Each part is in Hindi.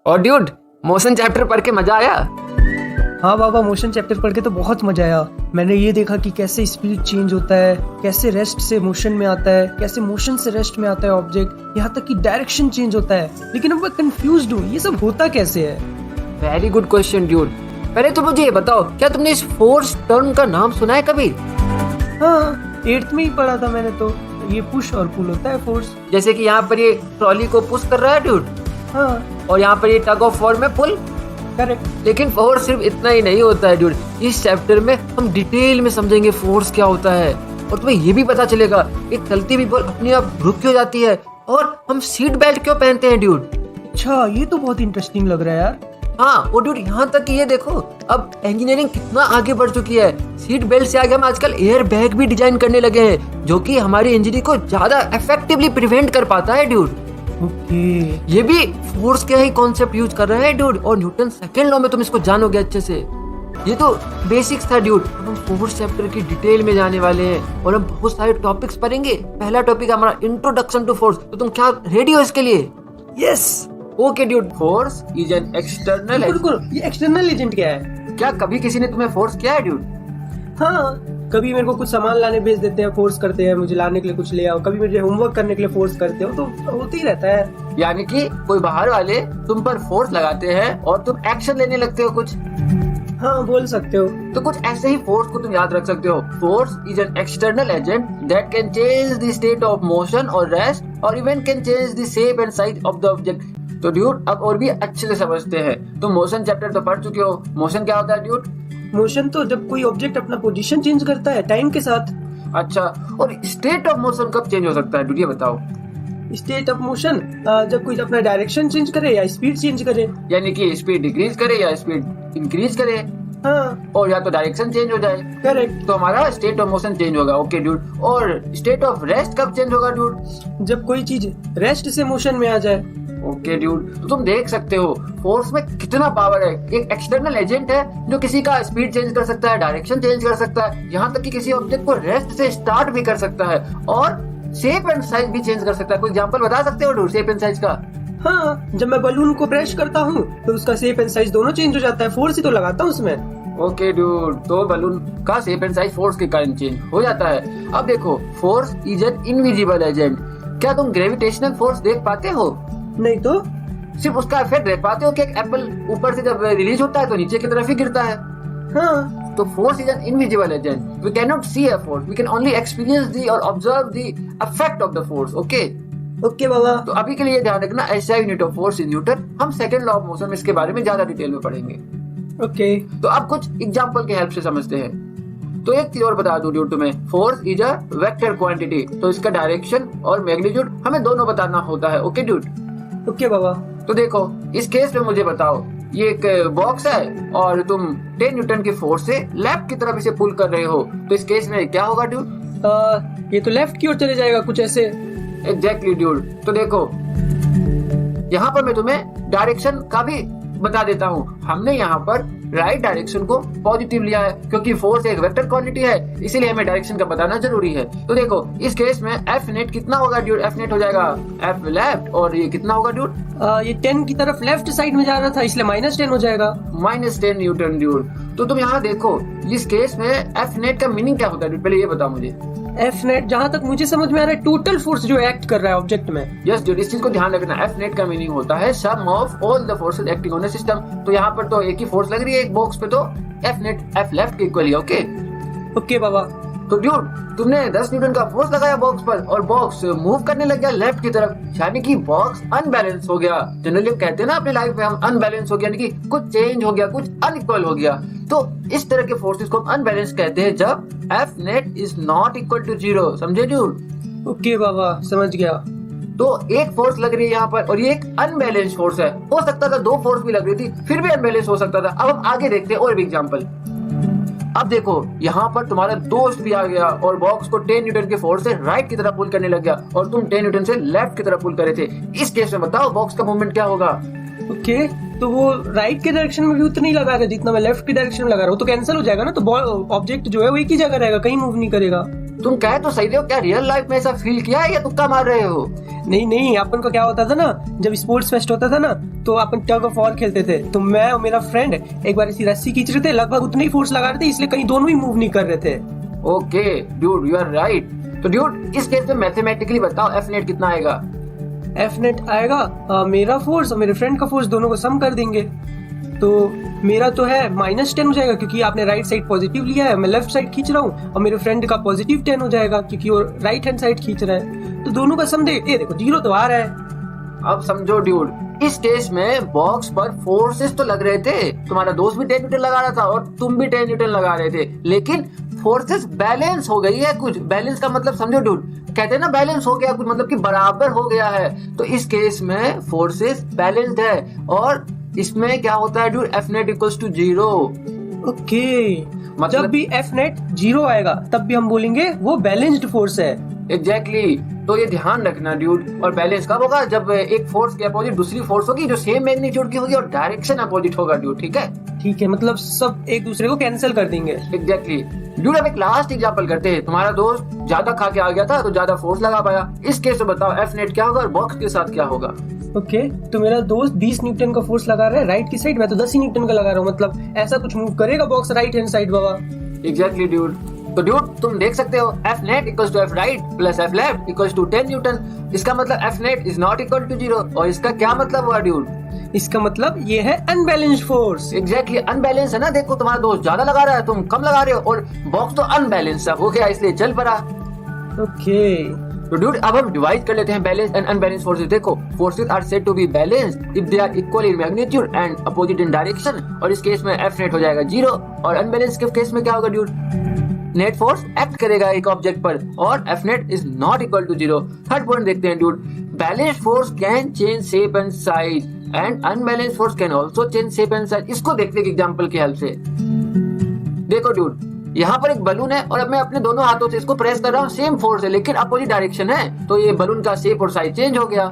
और ड्यूड, मोशन चैप्टर पढ़ के मजा आया? हाँ बाबा, मोशन चैप्टर पढ़ के तो बहुत मजा आया। मैंने ये देखा कि कैसे स्पीड चेंज होता है, कैसे रेस्ट से मोशन में आता है, कैसे मोशन से रेस्ट में आता है ऑब्जेक्ट, यहाँ तक कि डायरेक्शन चेंज होता है। लेकिन अब मैं कंफ्यूज्ड हूँ, ये सब होता कैसे है? Very good question dude. पहले तो मुझे ये बताओ, क्या तुमने इस फोर्स टर्म का नाम सुना है कभी? हाँ, 8th में ही पढ़ा था मैंने तो। ये पुश और पुल होता है फोर्स। जैसे कि यहाँ पर ये ट्रॉली को पुश कर रहा है ड्यूड, हाँ और यहाँ पर ये टग ऑफ वॉर में पुल। करेक्ट। लेकिन फोर्स सिर्फ इतना ही नहीं होता है ड्यूड। इस चैप्टर में हम डिटेल में समझेंगे फोर्स क्या होता है, और तुम्हें ये भी पता चलेगा एक चलती हुई बॉल अपने आप रुक क्यों जाती है, और हम सीट बेल्ट क्यों पहनते हैं ड्यूड। अच्छा, ये तो बहुत इंटरेस्टिंग लग रहा है यार। हाँ, और ड्यूड यहाँ तक कि ये देखो, अब इंजीनियरिंग कितना आगे बढ़ चुकी है। सीट बेल्ट से आगे हम आजकल एयर बैग भी डिजाइन करने लगे हैं, जो कि हमारी इंजरी को ज्यादा इफेक्टिवली प्रिवेंट कर पाता है ड्यूड। ओके। ये भी फोर्स का ही कॉन्सेप्ट यूज कर रहे हैं ड्यूड, और न्यूटन सेकंड लॉ में तुम इसको जानोगे अच्छे से। ये तो बेसिक्स था ड्यूड। अब हम फोर्स चैप्टर की डिटेल में जाने वाले हैं, और हम बहुत सारे टॉपिक्स पढ़ेंगे। पहला टॉपिक हमारा इंट्रोडक्शन टू फोर्स। तो तुम क्या रेडी हो इसके लिए? Yes. Okay dude, force is an external. बिल्कुल, ये एक्सटर्नल एजेंट क्या है? क्या कभी किसी ने तुम्हें फोर्स किया है ड्यूड? हाँ, कभी मेरे को कुछ सामान लाने भेज देते हैं, फोर्स करते हैं मुझे लाने के लिए कुछ ले आओ। कभी मुझे होमवर्क करने के लिए फोर्स करते हो, तो होते ही रहता है। यानी कि कोई बाहर वाले तुम पर फोर्स लगाते हैं और तुम एक्शन लेने लगते हो कुछ। हाँ, बोल सकते हो। तो कुछ ऐसे ही फोर्स को तुम याद रख सकते हो। Force is an external agent that can change the state of motion और रेस्ट, और even can change the shape and size of the object. तो ड्यूड, अब और भी अच्छे से समझते हैं। तुम मोशन चैप्टर तो पढ़ चुके हो। मोशन क्या होता है ड्यूड? मोशन तो जब कोई ऑब्जेक्ट अपना पोजीशन चेंज करता है टाइम के साथ। अच्छा, और स्टेट ऑफ मोशन कब चेंज हो सकता है ड्यूड, ये बताओ? स्टेट ऑफ मोशन जब कोई अपना डायरेक्शन चेंज करे या स्पीड चेंज करे। यानी कि स्पीड डिक्रीज करे या स्पीड इंक्रीज करे। हाँ, और या तो डायरेक्शन चेंज हो जाए। करेक्ट। तो हमारा स्टेट ऑफ मोशन चेंज होगा। ओके ड्यूड, और स्टेट ऑफ रेस्ट कब चेंज होगा ड्यूड? जब कोई चीज रेस्ट से मोशन में आ जाए। ओके ड्यूड, तो तुम देख सकते हो फोर्स में कितना पावर है। एक एक्सटर्नल एजेंट है जो किसी का स्पीड चेंज कर सकता है, डायरेक्शन चेंज कर सकता है, यहाँ तक कि किसी ऑब्जेक्ट को रेस्ट से स्टार्ट भी कर सकता है, और शेप एंड साइज भी चेंज कर सकता है। कोई एग्जांपल बता सकते हो ड्यूड शेप एंड साइज का? हाँ, जब मैं बलून को प्रेस करता हूँ तो उसका शेप एंड साइज दोनों चेंज हो जाता है। फोर्स ही तो लगाता हूँ उसमें। ओके ड्यूड, तो बलून का शेप एंड साइज फोर्स के कारण चेंज हो जाता है। अब देखो, force is an invisible agent. क्या तुम ग्रेविटेशनल फोर्स देख पाते हो? नहीं तो। सिर्फ उसका इफेक्ट देख पाते हो कि एक एप्पल ऊपर से जब रिलीज होता है तो नीचे की तरफ ही गिरता है। हाँ, तो force is an invisible agent. We can not see a force, we can only experience the और observe the effect of the force. Okay okay बाबा। तो अभी के लिए ध्यान रखना, SI unit of force is newton. हम सेकंड लॉ ऑफ मोशन में इसके बारे में ज्यादा डिटेल में पढ़ेंगे। ओके। तो अब कुछ एग्जांपल के हेल्प से समझते हैं। तो एक चीज और बता दूं ड्यूड तुम्हें, force is a vector quantity. तो इसका डायरेक्शन और मैग्नीट्यूड हमें दोनों बताना होता है। Okay dude? ओके बाबा। तो देखो, इस केस में मुझे बताओ, ये एक बॉक्स है और तुम 10 न्यूटन के फोर्स से लेफ्ट की तरफ इसे पुल कर रहे हो। तो इस केस में क्या होगा ड्यूड? ये तो लेफ्ट की ओर चले जाएगा कुछ ऐसे। Exactly dude. तो देखो, यहाँ पर मैं तुम्हें डायरेक्शन का भी बता देता हूँ। हमने यहाँ पर राइट डायरेक्शन को पॉजिटिव लिया है, क्योंकि फोर्स एक वेक्टर क्वांटिटी है, इसीलिए हमें डायरेक्शन का बताना जरूरी है। तो देखो, इस केस में F नेट कितना होगा ड्यूड? F नेट हो जाएगा F लेफ्ट, और ये कितना होगा ड्यूड? ये 10 की तरफ लेफ्ट साइड में जा रहा था, इसलिए -10 हो जाएगा। -10 न्यूटन ड्यूड। तो तुम यहाँ देखो, इस केस में F नेट का मीनिंग क्या होता है ड्यूड? पहले ये बताओ मुझे। F नेट जहाँ तक मुझे समझ में आ रहा है, टोटल फोर्स जो एक्ट कर रहा है ऑब्जेक्ट में। यस ड्यूड, इस चीज को ध्यान रखना। F नेट का मीनिंग होता है sum of all the forces acting on a system. तो यहाँ पर तो एक ही फोर्स लग रही है एक बॉक्स पे, तो F नेट F लेफ्ट के इक्वल है। ओके ओके बाबा। तो ड्यूड, तुमने 10 न्यूटन का फोर्स लगाया बॉक्स पर, और बॉक्स मूव करने लग गया लेफ्ट की तरफ, यानी कि बॉक्स अनबैलेंस हो गया। जनरली हम कहते हैं ना अपने लाइफ में, हम अनबैलेंस हो गया, यानी कि कुछ चेंज हो गया, कुछ अनइक्वल हो गया। तो इस तरह के फोर्सेस को हम अनबैलेंस कहते हैं जब F net is not equal to 0। समझे ड्यूड? ओके बाबा, समझ गया। तो एक फोर्स लग रही है यहाँ पर, और ये एक अनबैलेंस फोर्स है। हो सकता था 2 फोर्स भी लग रही थी, फिर भी अनबैलेंस हो सकता था। अब हम आगे देखते हैं और भी एग्जांपल। अब देखो, यहाँ पर तुम्हारा दोस्त भी आ गया और बॉक्स को 10 न्यूटन के फोर्स से राइट की तरफ पुल करने लग गया, और तुम 10 न्यूटन से लेफ्ट की तरफ पुल कर रहे थे। इस केस में बताओ बॉक्स का मूवमेंट क्या होगा? ओके, तो वो राइट के डायरेक्शन में भी उतना ही लगा रहे जितना मैं लेफ्ट के डायरेक्शन में लगा रहा हूँ, तो कैंसिल हो जाएगा ना, तो ऑब्जेक्ट जो है वो एक ही जगह रहेगा, कहीं मूव नहीं करेगा। तुम कह तो सही रहे हो, क्या रियल लाइफ में ऐसा फील किया है या तुक्का मार रहे हो? नहीं नहीं, अपन को क्या होता था ना, जब स्पोर्ट्स फेस्ट होता था ना, तो अपन टग ऑफ वॉर खेलते थे, तो मैं और मेरा फ्रेंड एक बार ऐसी रस्सी खींच रहे थे, लगभग उतना ही फोर्स लगा रहे थे, इसलिए कहीं दोनों ही मूव नहीं कर रहे थे। Okay dude, you are right. तो ड्यूड इस केस में मैथमेटिकली बताओ एफ नेट कितना आएगा? एफ नेट आएगा मेरा फोर्स और मेरे फ्रेंड का फोर्स दोनों को सम कर देंगे, तो मेरा तो है -10 हो जाएगा, क्योंकि आपने राइट साइड पॉजिटिव लिया है, मैं लेफ्ट साइड खींच रहा हूँ, और मेरे फ्रेंड का पॉजिटिव 10 हो जाएगा क्योंकि वो राइट हैंड साइड खींच रहा है, तो दोनों का सम ये देखो 0 तो आ रहा है। अब समझो ड्यूड, इस केस में बॉक्स पर फोर्सेस तो लग रहे थे, तुम्हारा दोस्त भी 10 न्यूटन लगा रहा था और तुम भी 10 न्यूटन लगा रहे थे, लेकिन फोर्सेस बैलेंस हो गई है कुछ। बैलेंस का मतलब समझो ड्यूड, कहते हैं ना बैलेंस हो गया कुछ, मतलब कि बराबर हो गया है। तो इस केस में फोर्सेस बैलेंस्ड है, और इसमें क्या होता है dude, F net equals to 0। Okay, मतलब जब भी एफ नेट 0 आएगा तब भी हम बोलेंगे वो बैलेंस्ड फोर्स है। एग्जैक्टली तो ये ध्यान रखना ड्यूड। और बैलेंस कब होगा, जब एक फोर्स के अपोजिट दूसरी फोर्स होगी जो सेम मैग्नीट्यूड की होगी और डायरेक्शन अपोजिट होगा ड्यूड, ठीक है? ठीक है, मतलब सब एक दूसरे को कैंसिल कर देंगे। Exactly dude. अब एक लास्ट एग्जांपल करते हैं। तुम्हारा दोस्त ज्यादा खा के आ गया था तो ज्यादा फोर्स लगा पाया, इस केस में बताओ एफ नेट क्या होगा और बॉक्स के साथ क्या होगा? ओके, तो मेरा दोस्त 20 न्यूटन का फोर्स लगा रहा है राइट की साइड, मैं तो 10 ही न्यूटन का लगा रहा हूँ, मतलब ऐसा कुछ मूव करेगा बॉक्स राइट हैंड साइड बाबा। Exactly dude. तो ड्यूड तुम देख सकते हो F net equals to F right plus F left equals to 10 newton. इसका मतलब F net is not equal to 0। और इसका क्या मतलब हुआ ड्यूड? इसका मतलब ये है अनबैलेंस्ड फोर्स। एग्जैक्टली अनबैलेंस है ना। देखो तुम्हारा दोस्त ज्यादा लगा रहा है, तुम कम लगा रहे हो, और बॉक्स तो अनबैलेंस हो गया, इसलिए चल पड़ा। ओके, तो ड्यूड अब हम डिवाइड कर लेते हैं बैलेंस एंड अनबैलेंस फोर्सेस। देखो forces are said to be balanced if they are equal in magnitude and opposite in direction, और इस केस में एफ नेट हो जाएगा 0। और अनबैलेंस के केस में क्या होगा ड्यूड? नेट फोर्स एक्ट करेगा एक ऑब्जेक्ट पर और F net is not equal to 0। Third point देखते हैं dude, balanced force can change shape and size and unbalanced force can also change shape and size. इसको देखते हैं एग्जांपल की हेल्प से। देखो ड्यूड, यहाँ पर एक बलून है और अब मैं अपने दोनों हाथों से इसको प्रेस कर रहा हूँ, सेम फोर्स है लेकिन अपोजिट डायरेक्शन है, तो ये बलून का शेप और साइज चेंज हो गया।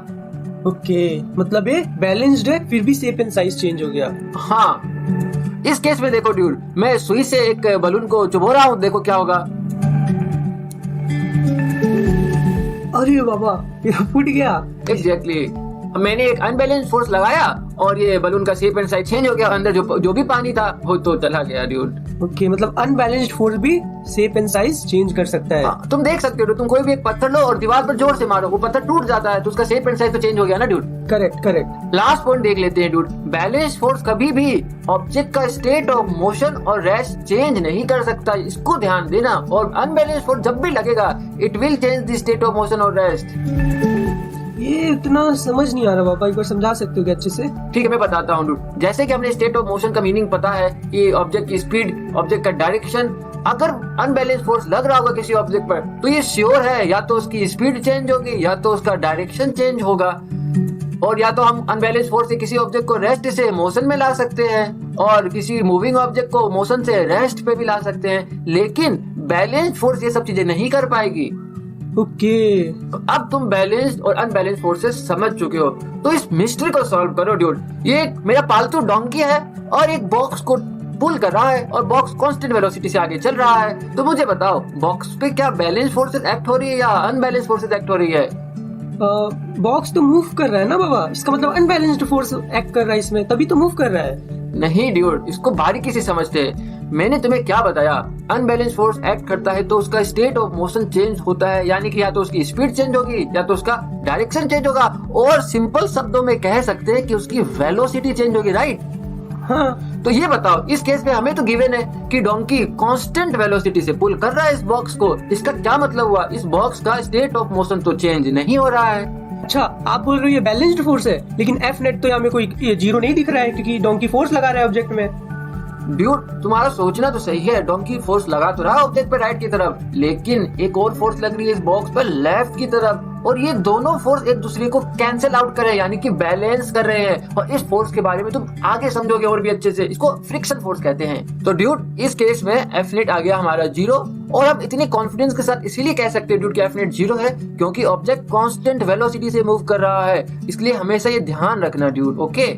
ओके, मतलब ये बैलेंस्ड है फिर भी शेप एंड साइज चेंज हो गया। हाँ, इस केस में देखो ड्यूड, मैं सुई से एक बलून को चुभो रहा हूँ, देखो क्या होगा। अरे बाबा, ये फूट गया। एग्जैक्टली मैंने एक अनबैलेंस फोर्स लगाया और ये बलून का शेप एंड साइज चेंज हो गया, अंदर जो भी पानी था वो तो चला गया ड्यूड। ओके, मतलब अनबैलेंस्ड फोर्स भी शेप एंड साइज चेंज कर सकता है। तुम देख सकते हो, तुम कोई भी एक पत्थर लो और दीवार पर जोर से मारो, वो पत्थर टूट जाता है, तो उसका शेप एंड साइज तो चेंज हो गया ना dude. Correct correct. Last point देख लेते हैं ड्यूड, बैलेंस फोर्स कभी भी ऑब्जेक्ट का स्टेट ऑफ मोशन और रेस्ट चेंज नहीं कर सकता, इसको ध्यान देना। और अनबैलेंस फोर्स जब भी लगेगा it will change the state of motion और रेस्ट। ये इतना समझ नहीं आ रहा पापा, एक बार समझा सकते हो क्या अच्छे से? ठीक है, मैं बताता हूँ ड्यूड। जैसे कि हमने स्टेट ऑफ मोशन का मीनिंग पता है कि ऑब्जेक्ट की स्पीड, ऑब्जेक्ट का डायरेक्शन। अगर अनबैलेंस फोर्स लग रहा होगा किसी ऑब्जेक्ट पर तो ये श्योर है या तो उसकी स्पीड चेंज होगी या तो उसका डायरेक्शन चेंज होगा, और या तो हम अनबैलेंस फोर्स से किसी ऑब्जेक्ट को रेस्ट से मोशन में ला सकते हैं और किसी मूविंग ऑब्जेक्ट को मोशन से रेस्ट पे भी ला सकते हैं, लेकिन बैलेंस फोर्स ये सब चीजें नहीं कर पाएगी। ओके, तो अब तुम बैलेंस्ड और अनबैलेंस फोर्सेस समझ चुके हो, तो इस मिस्ट्री को सॉल्व करो ड्यूड। ये मेरा पालतू डोंकी है और एक बॉक्स को पुल कर रहा है और बॉक्स कांस्टेंट वेलोसिटी से आगे चल रहा है, तो मुझे बताओ बॉक्स पे क्या बैलेंस फोर्सेस एक्ट हो रही है या अनबैलेंस फोर्सेस एक्ट हो रही है? बॉक्स तो मूव कर रहा है ना बाबा, इसका मतलब अनबैलेंस्ड फोर्स एक्ट कर रहा है इसमें, तभी तो मूव कर रहा है। नहीं ड्यूड, इसको बारीकी से समझते हैं। मैंने तुम्हें क्या बताया, अनबैलेंस फोर्स एक्ट करता है तो उसका स्टेट ऑफ मोशन चेंज होता है, यानी कि या तो उसकी स्पीड चेंज होगी या तो उसका डायरेक्शन चेंज होगा, और सिंपल शब्दों में कह सकते हैं कि उसकी वेलोसिटी चेंज होगी, राइट? हाँ, तो ये बताओ, इस केस में हमें तो गिवन है कि डोंकी कांस्टेंट वेलोसिटी से पुल कर रहा है इस बॉक्स को। इसका क्या मतलब हुआ, इस बॉक्स का स्टेट ऑफ मोशन तो चेंज नहीं हो रहा है। अच्छा, आप बोल रहे हो ये बैलेंस्ड फोर्स है, लेकिन एफ नेट तो यहाँ में कोई 0 नहीं दिख रहा है क्योंकि डोंकी फोर्स लगा रहा है ऑब्जेक्ट में। ड्यूड तुम्हारा सोचना तो सही है, डोंकी फोर्स लगा तो रहा ऑब्जेक्ट पे राइट की तरफ, लेकिन एक और फोर्स लग रही है इस बॉक्स पर लेफ्ट की तरफ, और ये दोनों फोर्स एक दूसरे को कैंसिल आउट कर रहे हैं, यानी कि बैलेंस कर रहे हैं। और इस फोर्स के बारे में तुम आगे समझोगे और भी अच्छे से, इसको फ्रिक्शन फोर्स कहते हैं। तो ड्यूड इस केस में एफ नेट आ गया हमारा 0, और हम इतने कॉन्फिडेंस के साथ इसीलिए कह सकते हैं ड्यूड कि एफ नेट 0 है क्योंकि ऑब्जेक्ट कांस्टेंट वेलोसिटी से मूव कर रहा है, इसलिए हमेशा ये ध्यान रखना ड्यूड। ओके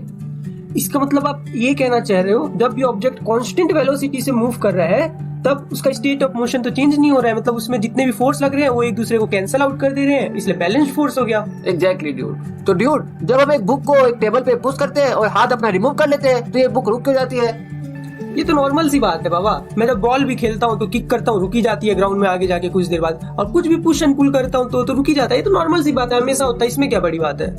इसका मतलब आप ये कहना चाह रहे हो जब ये ऑब्जेक्ट कांस्टेंट वेलोसिटी से मूव कर रहा है तब उसका स्टेट ऑफ मोशन तो चेंज नहीं हो रहा है, मतलब उसमें जितने भी फोर्स लग रहे हैं वो एक दूसरे को कैंसिल आउट कर दे रहे हैं, इसलिए बैलेंस्ड फोर्स हो गया। Exactly dude. तो ड्यूड, जब हम एक बुक को एक टेबल पे पुश करते हैं और हाथ अपना रिमूव कर लेते हैं तो ये बुक रुक क्यों जाती है? ये तो नॉर्मल सी बात है बाबा। मैं जब बॉल भी खेलता हूँ तो किक करता हूँ, रुकी जाती है ग्राउंड में आगे जाके कुछ देर बाद, और कुछ भी पुश एंड पुल करता हूँ तो रुकी जाता है। ये तो नॉर्मल सी बात है, हमेशा होता है, इसमें क्या बड़ी बात है?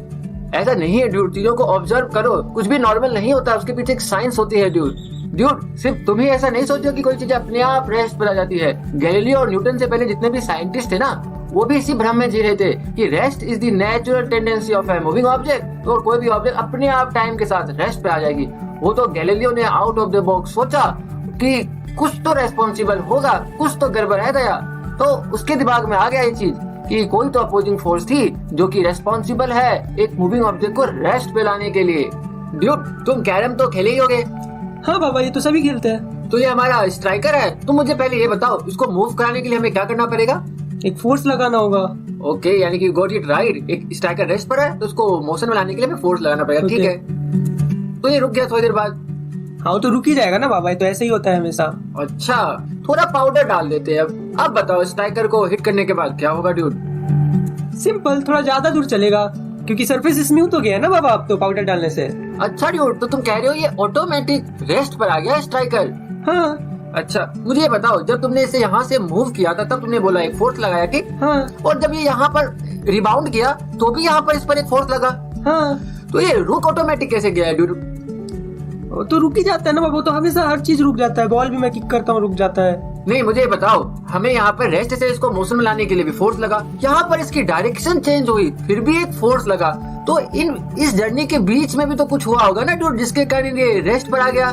ऐसा नहीं है ड्यूड, चीजों को ऑब्जर्व करो, कुछ भी नॉर्मल नहीं होता, उसके पीछे एक साइंस होती है ड्यूड। ड्यूड, सिर्फ तुम ही ऐसा नहीं सोचो कि कोई चीज अपने आप रेस्ट पर आ जाती है। गैलीलियो और न्यूटन से पहले जितने भी साइंटिस्ट थे ना, वो भी इसी भ्रम में जी रहे थे कि rest is the natural tendency of a moving object, और कोई भी ऑब्जेक्ट अपने आप टाइम के साथ रेस्ट पे आ जाएगी। वो तो गैलीलियो ने आउट ऑफ द बॉक्स सोचा कि कुछ तो रेस्पॉन्सिबल होगा, कुछ तो गड़बड़ है गया, तो उसके दिमाग में आ गया ये चीज कि कोई तो अपोजिंग फोर्स थी जो कि रेस्पॉन्सिबल है एक मूविंग ऑब्जेक्ट को रेस्ट पे लाने के लिए। ड्यूड, तुम कैरम तो खेले ही होगे। हाँ बाबा, ये तो सभी खेलते हैं। तो ये हमारा स्ट्राइकर है, तुम मुझे पहले ये बताओ, इसको मूव कराने के लिए हमें क्या करना पड़ेगा? एक फोर्स लगाना होगा। ओके, यानी कि गॉट इट राइट। एक स्ट्राइकर रेस्ट पर है तो उसको मोशन में लाने के लिए हमें फोर्स लगाना पड़ेगा। ठीक है, तो ये रुक गया थोड़ी देर बाद। हाँ, तो रुक ही जाएगा ना बाबा, ये तो ऐसे ही होता है हमेशा। अच्छा, थोड़ा पाउडर डाल देते हैं। अब बताओ स्ट्राइकर को हिट करने के बाद क्या होगा ड्यूड? सिंपल, थोड़ा ज्यादा दूर चलेगा क्योंकि सरफेस स्मूथ हो गया है ना बाबा अब तो पाउडर डालने से। अच्छा ड्यूड, तो तुम कह रहे हो ये ऑटोमेटिक रेस्ट पर आ गया स्ट्राइकर? हाँ। अच्छा, मुझे ये बताओ, जब तुमने इसे यहाँ से मूव किया था तब तुमने बोला एक फोर्स लगाया, ठीक? हाँ। और जब ये यहाँ पर रिबाउंड किया तो भी यहाँ पर इस पर एक फोर्स लगा। हाँ। तो ये रुक ऑटोमेटिक कैसे गया है ड्यूड? वो तो रुक ही जाता है ना बाबा, तो हमेशा हर चीज रुक जाता है, बॉल भी मैं किक करता हूँ रुक जाता है। नहीं, मुझे ये बताओ, हमें यहाँ पर रेस्ट से इसको मोशन में लाने के लिए भी फोर्स लगा, यहाँ पर इसकी डायरेक्शन चेंज हुई फिर भी एक फोर्स लगा, तो इस जर्नी के बीच में भी तो कुछ हुआ होगा ना ड्यूड, जिसके कारण ये रेस्ट पर आ गया।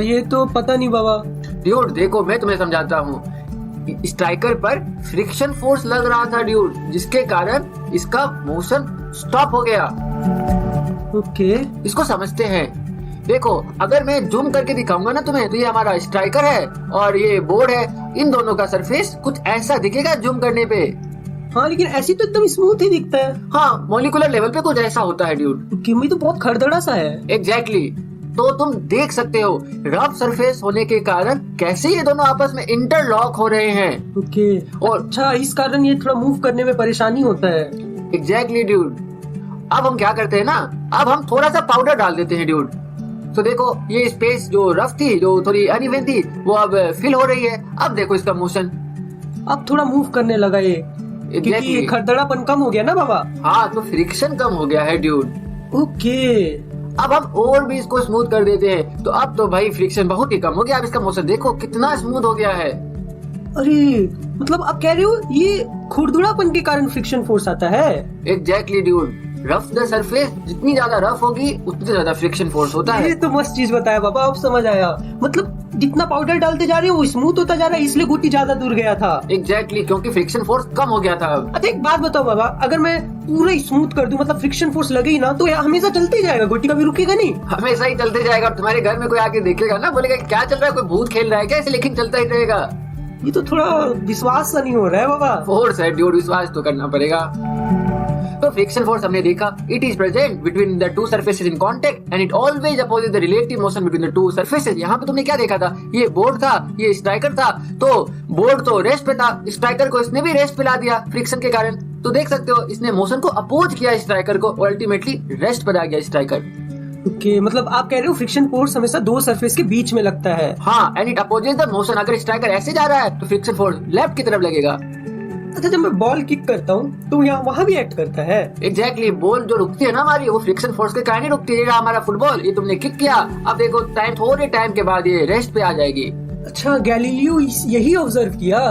ये तो पता नहीं बाबा। ड्यूड देखो, मैं तुम्हें समझाता हूँ। स्ट्राइकर पर फ्रिक्शन फोर्स लग रहा था ड्यूड, जिसके कारण इसका मोशन स्टॉप हो गया। ओके, इसको समझते हैं। देखो, अगर मैं जूम करके दिखाऊंगा ना तुम्हें, तो ये हमारा स्ट्राइकर है और ये बोर्ड है, इन दोनों का सरफेस कुछ ऐसा दिखेगा जूम करने पे। हाँ, लेकिन ऐसी तो एकदम स्मूथ ही दिखता है। हाँ, मॉलिक्यूलर लेवल पे कुछ ऐसा होता है ड्यूड। किमी तो बहुत खड़दड़ा सा है। एग्जैक्टली। तो तुम देख सकते हो रफ सरफेस होने के कारण कैसे ये दोनों आपस में इंटरलॉक हो रहे हैं। ओके, और अच्छा, इस कारण ये थोड़ा मूव करने में परेशानी होता है। Exactly dude. अब हम क्या करते हैं ना, अब हम थोड़ा सा पाउडर डाल देते हैं ड्यूड। तो देखो, ये स्पेस जो रफ थी, जो थोड़ी अनइवन थी, वो अब फिल हो रही है। अब देखो इसका मोशन अब थोड़ा मूव करने लगा ये, क्योंकि खड़दड़ापन कम हो गया ना बाबा। हाँ, तो फ्रिक्शन कम हो गया है ड्यूड। ओके, अब हम और भी इसको स्मूथ कर देते हैं, तो अब तो भाई फ्रिक्शन बहुत ही कम हो गया। अब इसका मोशन देखो कितना स्मूथ हो गया है। अरे, मतलब आप कह रहे हो ये खुरदुरापन के कारण फ्रिक्शन फोर्स आता है? Exactly dude. Rough the surface जितनी ज्यादा रफ होगी उतनी ज्यादा फ्रिक्शन फोर्स होता है। ये तो मस्त चीज बताया बाबा, अब समझ आया। मतलब जितना पाउडर डालते जा रहे हो वो स्मूथ होता जा रहा है, इसलिए गोटी ज्यादा दूर गया था। एग्जैक्टली, क्योंकि फ्रिक्शन फोर्स कम हो गया था। अच्छा, एक बात बताओ बाबा, अगर मैं पूरा स्मूथ कर दूं, मतलब फ्रिक्शन फोर्स लगे ही ना, तो हमेशा चलते ही जाएगा, गोटी कभी रुकेगा नहीं? हमेशा ही चलते जाएगा। तुम्हारे घर में कोई आके देखेगा ना, बोलेगा क्या चल रहा है, कोई भूत खेल रहा है क्या ऐसे, लेकिन चलता ही रहेगा। ये तो थोड़ा विश्वास सा नहीं हो रहा है बाबा। फोर्स है ड्यूड, विश्वास तो करना पड़ेगा। तो फ्रिक्शन फोर्स हमने देखा, it is present between the two surfaces in contact and it always opposes the relative motion between the two surfaces. यहाँ पे तुमने क्या देखा था, ये बोर्ड था, ये स्ट्राइकर था, तो बोर्ड तो रेस्ट पे था, स्ट्राइकर को इसने भी रेस्ट पे ला दिया फ्रिक्शन के कारण। तो देख सकते हो इसने मोशन को अपोज किया स्ट्राइकर को, अल्टीमेटली रेस्ट पर आ गया स्ट्राइकर। ओके, मतलब आप कह रहे हो फ्रिक्शन फोर्स हमेशा दो सरफेस के बीच में लगता है। हाँ, and it opposes the motion. अगर स्ट्राइकर ऐसे जा रहा है तो फ्रिक्शन फोर्स लेफ्ट की तरफ लगेगा। अच्छा, जब मैं बॉल किक करता हूँ तो यहाँ वहाँ भी एक्ट करता है? एग्जैक्टली, बॉल जो रुकती है ना हमारी, वो फ्रिक्शन फोर्स के कारण ही रुकती है। हमारा फुटबॉल, ये तुमने किक किया, अब देखो थोड़े टाइम के बाद ये रेस्ट पे आ जाएगी। अच्छा, गैलीलियो यही ऑब्जर्व किया?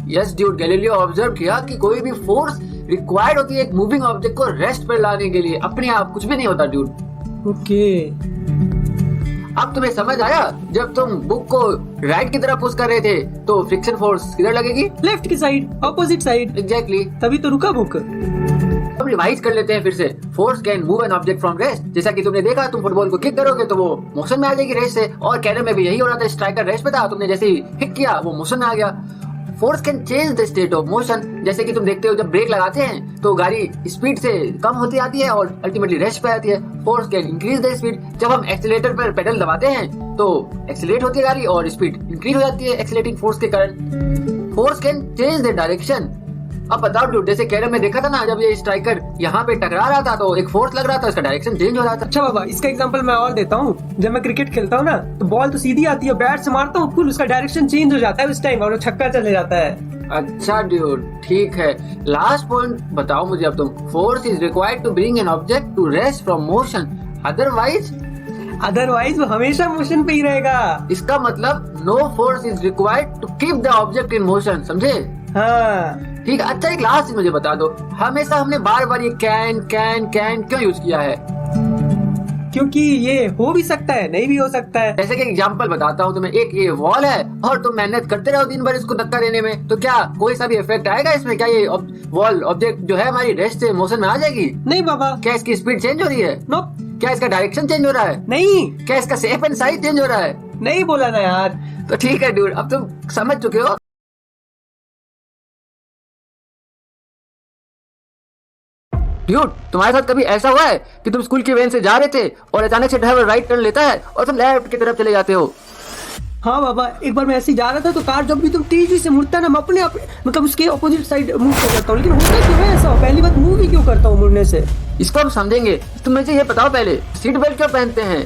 यस ड्यूड, गैलीलियो ऑब्जर्व किया कि कोई भी फोर्स रिक्वायर्ड होती है एक मूविंग ऑब्जेक्ट को रेस्ट पर लाने के लिए, अपने आप कुछ भी नहीं होता ड्यूड। ओके, अब तुम्हें समझ आया, जब तुम बुक को राइट की तरफ पुश कर रहे थे तो फ्रिक्शन फोर्स किधर लगेगी? लेफ्ट की साइड, ऑपोजिट साइड। एग्जैक्टली, तभी तो रुका बुक। हम रिवाइज कर लेते हैं फिर से। Force can move an object from rest. जैसा कि तुमने देखा, तुम फुटबॉल को किक करोगे तो वो मोशन में आ जाएगी रेस्ट से, और कैरम में भी यही हो रहा था, स्ट्राइकर रेस्ट पे था, तुमने जैसे ही हिट किया वो मोशन में आ गया। Force can change the state of motion. जैसे कि तुम देखते हो जब ब्रेक लगाते हैं तो गाड़ी स्पीड से कम होती आती है और अल्टीमेटली रेस्ट पे आती है। Force can increase the speed. जब हम एक्सीलरेटर पर पेडल दबाते हैं तो एक्सीलरेट होती है गाड़ी और स्पीड इंक्रीज हो जाती है एक्सीलरेटिंग फोर्स के कारण। Force can change the direction. अब बताओ डूड, जैसे कैरम में देखा था ना, जब ये स्ट्राइकर यहाँ पे टकरा रहा था तो एक फोर्स लग रहा था, उसका डायरेक्शन चेंज हो रहा था। अच्छा बाबा, इसका एग्जांपल मैं और देता हूँ। जब मैं क्रिकेट खेलता हूँ ना तो बॉल तो सीधी आती है, बैट से मारता हूँ फुल, उसका डायरेक्शन चेंज हो जाता है उस टाइम और वो छक्का चले जाता है। अच्छा ड्यूड, ठीक है। लास्ट पॉइंट बताओ मुझे अब तुम। Force is required to bring an object to rest from motion, otherwise वो हमेशा मोशन पे ही रहेगा। इसका मतलब no force is required to keep the object in motion, समझे? हाँ ठीक है। अच्छा, एक लास्ट चीज मुझे बता दो, हमेशा हमने बार बार ये कैन कैन कैन क्यों यूज किया है? क्योंकि ये हो भी सकता है, नहीं भी हो सकता है। जैसे कि एग्जांपल बताता हूँ तुम्हें, एक ये वॉल है और तुम मेहनत करते रहो दिन भर इसको धक्का देने में, तो क्या कोई सा भी इफेक्ट आएगा इसमें? क्या ये वॉल ऑब्जेक्ट जो है हमारी रेस्ट से मोशन में आ जाएगी? नहीं बाबा। क्या इसकी स्पीड चेंज हो रही है? नो। क्या इसका डायरेक्शन चेंज हो रहा है? नहीं। क्या इसका शेप एंड साइज चेंज हो रहा है? नहीं बोला ना यार। तो ठीक है ड्यूड, अब तुम समझ चुके हो। ड्यूड, तुम्हारे साथ कभी ऐसा हुआ है कि तुम स्कूल की वैन से जा रहे थे और अचानक से ड्राइवर राइट टर्न लेता है और तुम लेफ्ट की तरफ चले जाते हो? हाँ बाबा, एक बार मैं ऐसे ही जा रहा था तो कार जब भी तुम तेजी से मुड़ता है ना, मैं अपने आप मतलब उसके ऑपोजिट साइड मूव कर जाता हूँ। लेकिन होता क्यों है ऐसा? पहली बात, मूव ही क्यों करता हूँ मुड़ने से? इसको हम समझेंगे। तुम मुझे ये बताओ पहले, सीट बेल्ट क्यों पहनते हैं?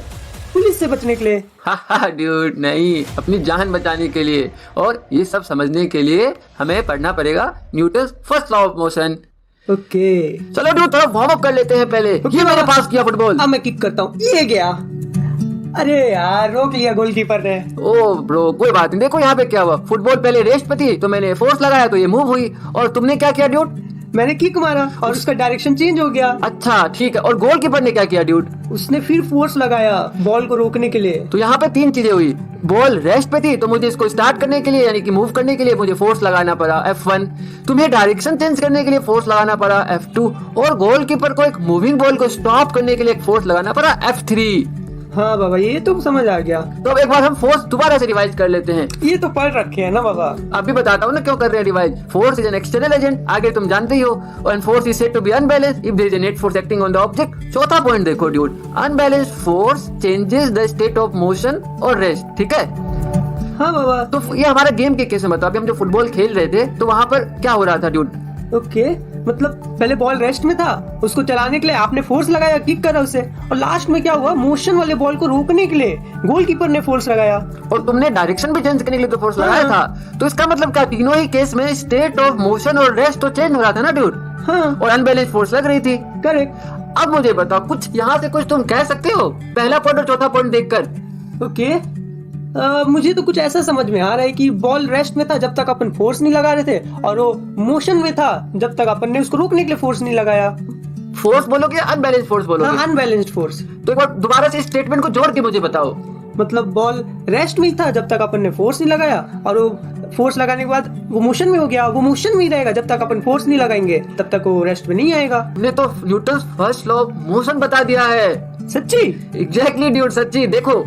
पुलिस से बचने के लिए। हाँ ड्यूड, नहीं, अपनी जान बचाने के लिए। और ये सब समझने के लिए हमें पढ़ना पड़ेगा Newton's first law of motion. Okay चलो ड्यूड, थोड़ा वार्म अप कर लेते हैं पहले। ये मैंने पास किया फुटबॉल। अब मैं किक करता हूँ, ये गया। अरे यार, रोक लिया गोलकीपर ने। ओ ब्रो, कोई बात नहीं। देखो यहाँ पे क्या हुआ, फुटबॉल पहले रेस्ट पे थी तो मैंने फोर्स लगाया तो ये मूव हुई, और तुमने क्या किया ड्यूड? मैंने किक मारा और उसका डायरेक्शन चेंज हो गया। अच्छा ठीक है। और गोलकीपर ने क्या किया ड्यूड? उसने फिर फोर्स लगाया बॉल को रोकने के लिए। तो यहाँ पे तीन चीजें हुई। बॉल रेस्ट पे थी तो मुझे इसको स्टार्ट करने के लिए यानी कि मूव करने के लिए मुझे फोर्स लगाना पड़ा F1। तुम्हें डायरेक्शन चेंज करने के लिए फोर्स लगाना पड़ा F2। और गोलकीपर को एक मूविंग बॉल को स्टॉप करने के लिए एक फोर्स लगाना पड़ा F3। हाँ बाबा, ये तो समझ आ गया। तो अब एक बार हम फोर्स दोबारा से रिवाइज कर लेते हैं। ये तो पढ़ रखे हैं ना बाबा। अभी बताता हूँ ना क्यों कर रहे हैं revise. Force is an external agent, आगे तुम जानते ही हो, और force is said to be unbalanced if there is a net force acting on the object. चौथा पॉइंट देखो dude, unbalanced force changes the state of motion और रेस्ट। ठीक है? हाँ बाबा। तो ये हमारा गेम के केस में बताओ। अभी हम जो फुटबॉल खेल रहे थे तो वहाँ पर क्या हो रहा था ड्यूड? ओके, मतलब पहले बॉल रेस्ट में था, उसको चलाने के लिए आपने फोर्स लगाया, किक करा उसे, और लास्ट में क्या हुआ, मोशन वाले बॉल को रोकने के लिए गोलकीपर ने फोर्स लगाया। और तुमने डायरेक्शन भी चेंज करने के लिए तो फोर्स लगाया था। तो इसका मतलब क्या, तीनों ही केस में स्टेट ऑफ मोशन और रेस्ट तो चेंज हो रहा था ना ड्यूड? हाँ। और अनबैलेंस्ड फोर्स लग रही थी। करेक्ट। अब मुझे बताओ, कुछ यहाँ से कुछ तुम कह सकते हो पहला पॉइंट और चौथा पॉइंट देखकर? ओके, मुझे तो कुछ ऐसा समझ में आ रहा है कि बॉल रेस्ट में था जब तक अपन फोर्स नहीं लगा रहे थे, और वो मोशन में था जब तक अपन ने उसको रोकने के लिए फोर्स नहीं लगाया। फोर्स बोलोगे या अनबैलेंस्ड फोर्स बोलोगे? हाँ, अनबैलेंस्ड फोर्स। तो एक बार दोबारा से स्टेटमेंट को जोड़ के मुझे बताओ। मतलब बॉल रेस्ट में ही था जब तक अपन ने फोर्स नहीं लगाया, और वो फोर्स लगाने के बाद वो मोशन में हो गया। वो मोशन में ही रहेगा जब तक अपन फोर्स नहीं लगाएंगे, तब तक वो रेस्ट में नहीं आएगा। तुमने तो Newton's first law of motion बता दिया है। सच्ची? एग्जैक्टली ड्यूड, सच्ची। देखो,